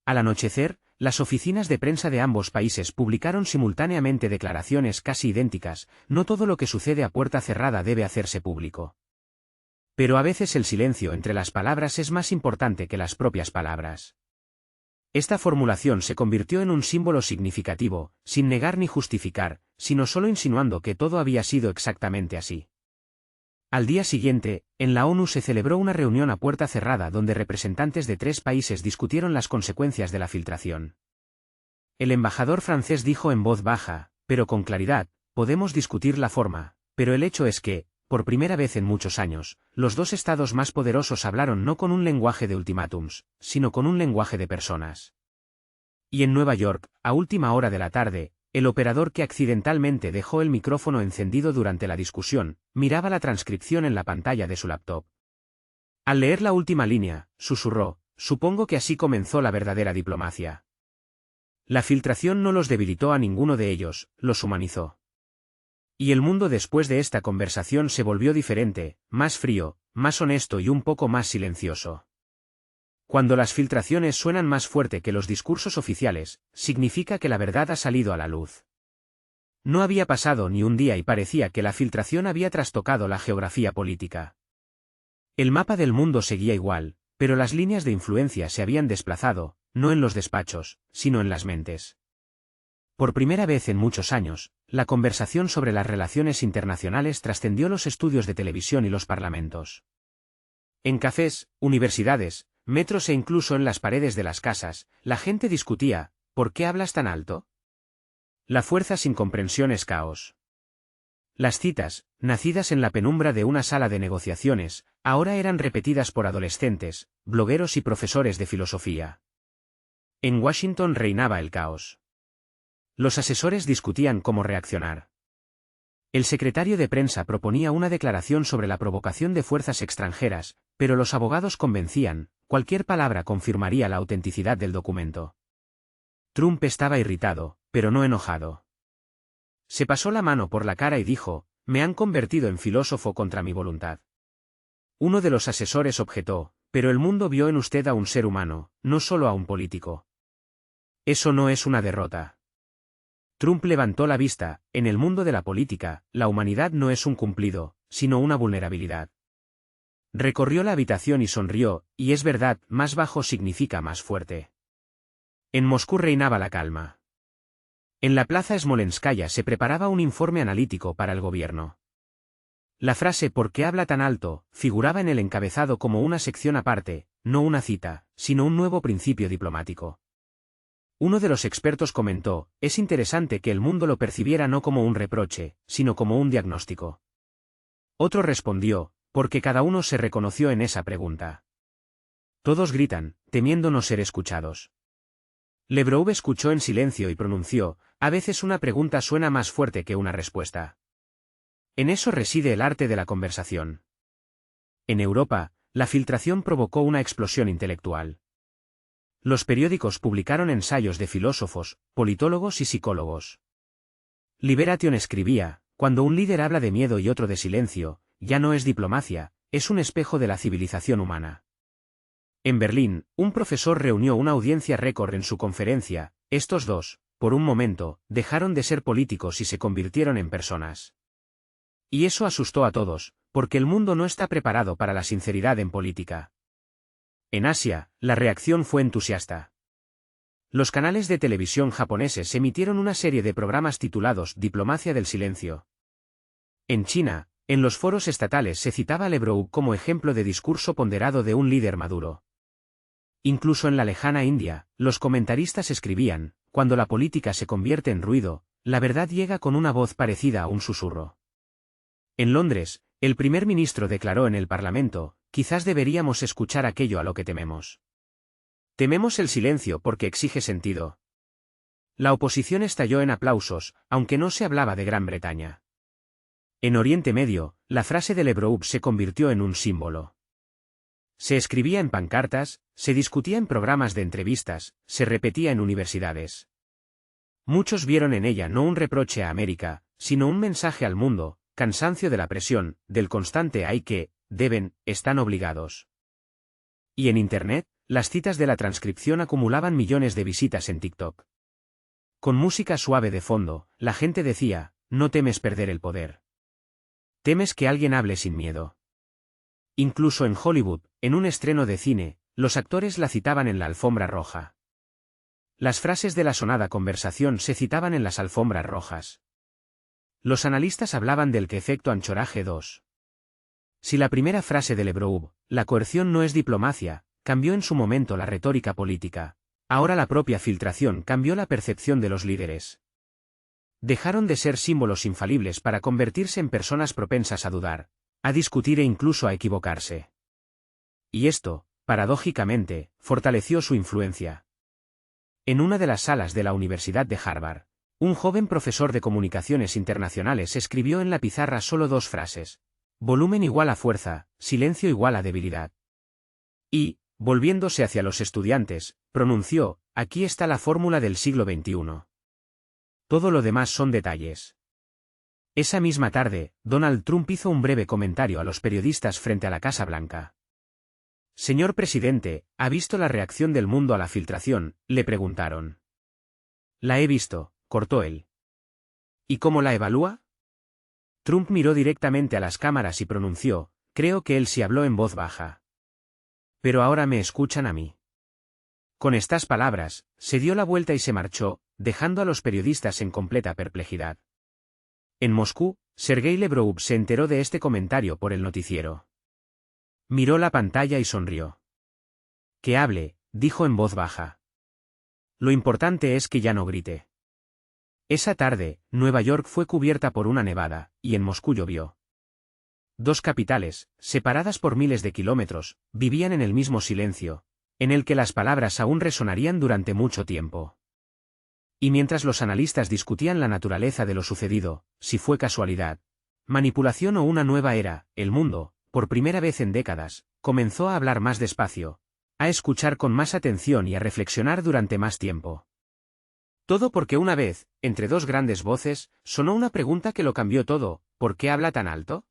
Al anochecer, las oficinas de prensa de ambos países publicaron simultáneamente declaraciones casi idénticas, no todo lo que sucede a puerta cerrada debe hacerse público. Pero a veces el silencio entre las palabras es más importante que las propias palabras. Esta formulación se convirtió en un símbolo significativo, sin negar ni justificar, sino solo insinuando que todo había sido exactamente así. Al día siguiente, en la ONU se celebró una reunión a puerta cerrada donde representantes de 3 países discutieron las consecuencias de la filtración. El embajador francés dijo en voz baja, pero con claridad, podemos discutir la forma, pero el hecho es que, por primera vez en muchos años, los dos estados más poderosos hablaron no con un lenguaje de ultimátums, sino con un lenguaje de personas. Y en Nueva York, a última hora de la tarde, el operador que accidentalmente dejó el micrófono encendido durante la discusión, miraba la transcripción en la pantalla de su laptop. Al leer la última línea, susurró, supongo que así comenzó la verdadera diplomacia. La filtración no los debilitó a ninguno de ellos, los humanizó. Y el mundo después de esta conversación se volvió diferente, más frío, más honesto y un poco más silencioso. Cuando las filtraciones suenan más fuerte que los discursos oficiales, significa que la verdad ha salido a la luz. No había pasado ni un día y parecía que la filtración había trastocado la geografía política. El mapa del mundo seguía igual, pero las líneas de influencia se habían desplazado, no en los despachos, sino en las mentes. Por primera vez en muchos años, la conversación sobre las relaciones internacionales trascendió los estudios de televisión y los parlamentos. En cafés, universidades, metros e incluso en las paredes de las casas, la gente discutía: ¿por qué hablas tan alto? La fuerza sin comprensión es caos. Las citas, nacidas en la penumbra de una sala de negociaciones, ahora eran repetidas por adolescentes, blogueros y profesores de filosofía. En Washington reinaba el caos. Los asesores discutían cómo reaccionar. El secretario de prensa proponía una declaración sobre la provocación de fuerzas extranjeras, pero los abogados convencían: cualquier palabra confirmaría la autenticidad del documento. Trump estaba irritado, pero no enojado. Se pasó la mano por la cara y dijo: me han convertido en filósofo contra mi voluntad. Uno de los asesores objetó: pero el mundo vio en usted a un ser humano, no solo a un político. Eso no es una derrota. Trump levantó la vista: en el mundo de la política, la humanidad no es un cumplido, sino una vulnerabilidad. Recorrió la habitación y sonrió: y es verdad, más bajo significa más fuerte. En Moscú reinaba la calma. En la plaza Smolenskaya se preparaba un informe analítico para el gobierno. La frase «¿por qué habla tan alto?» figuraba en el encabezado como una sección aparte, no una cita, sino un nuevo principio diplomático. Uno de los expertos comentó: es interesante que el mundo lo percibiera no como un reproche, sino como un diagnóstico. Otro respondió: porque cada uno se reconoció en esa pregunta. Todos gritan, temiendo no ser escuchados. Lebrov escuchó en silencio y pronunció: a veces una pregunta suena más fuerte que una respuesta. En eso reside el arte de la conversación. En Europa, la filtración provocó una explosión intelectual. Los periódicos publicaron ensayos de filósofos, politólogos y psicólogos. Liberation escribía: cuando un líder habla de miedo y otro de silencio, ya no es diplomacia, es un espejo de la civilización humana. En Berlín, un profesor reunió una audiencia récord en su conferencia: estos dos, por un momento, dejaron de ser políticos y se convirtieron en personas. Y eso asustó a todos, porque el mundo no está preparado para la sinceridad en política. En Asia, la reacción fue entusiasta. Los canales de televisión japoneses emitieron una serie de programas titulados Diplomacia del Silencio. En China, en los foros estatales se citaba a Lebrov como ejemplo de discurso ponderado de un líder maduro. Incluso en la lejana India, los comentaristas escribían: cuando la política se convierte en ruido, la verdad llega con una voz parecida a un susurro. En Londres, el primer ministro declaró en el Parlamento: quizás deberíamos escuchar aquello a lo que tememos. Tememos el silencio porque exige sentido. La oposición estalló en aplausos, aunque no se hablaba de Gran Bretaña. En Oriente Medio, la frase de Lebrov se convirtió en un símbolo. Se escribía en pancartas, se discutía en programas de entrevistas, se repetía en universidades. Muchos vieron en ella no un reproche a América, sino un mensaje al mundo: cansancio de la presión, del constante hay que, deben, están obligados. Y en Internet, las citas de la transcripción acumulaban millones de visitas en TikTok. Con música suave de fondo, la gente decía: no temes perder el poder. Temes que alguien hable sin miedo. Incluso en Hollywood, en un estreno de cine, los actores la citaban en la alfombra roja. Las frases de la sonada conversación se citaban en las alfombras rojas. Los analistas hablaban del que efecto Anchorage 2. Si la primera frase de Lebrov, la coerción no es diplomacia, cambió en su momento la retórica política, ahora la propia filtración cambió la percepción de los líderes. Dejaron de ser símbolos infalibles para convertirse en personas propensas a dudar, a discutir e incluso a equivocarse. Y esto, paradójicamente, fortaleció su influencia. En una de las salas de la Universidad de Harvard, un joven profesor de comunicaciones internacionales escribió en la pizarra solo dos frases: volumen igual a fuerza, silencio igual a debilidad. Y, volviéndose hacia los estudiantes, pronunció: aquí está la fórmula del siglo XXI. Todo lo demás son detalles. Esa misma tarde, Donald Trump hizo un breve comentario a los periodistas frente a la Casa Blanca. Señor presidente, ¿ha visto la reacción del mundo a la filtración?, le preguntaron. La he visto, cortó él. ¿Y cómo la evalúa? Trump miró directamente a las cámaras y pronunció, creo que él sí habló en voz baja. Pero ahora me escuchan a mí. Con estas palabras, se dio la vuelta y se marchó, dejando a los periodistas en completa perplejidad. En Moscú, Sergei Lavrov se enteró de este comentario por el noticiero. Miró la pantalla y sonrió. Que hable, dijo en voz baja. Lo importante es que ya no grite. Esa tarde, Nueva York fue cubierta por una nevada, y en Moscú llovió. Dos capitales, separadas por miles de kilómetros, vivían en el mismo silencio, en el que las palabras aún resonarían durante mucho tiempo. Y mientras los analistas discutían la naturaleza de lo sucedido, si fue casualidad, manipulación o una nueva era, el mundo, por primera vez en décadas, comenzó a hablar más despacio, a escuchar con más atención y a reflexionar durante más tiempo. Todo porque una vez, entre dos grandes voces, sonó una pregunta que lo cambió todo: ¿por qué habla tan alto?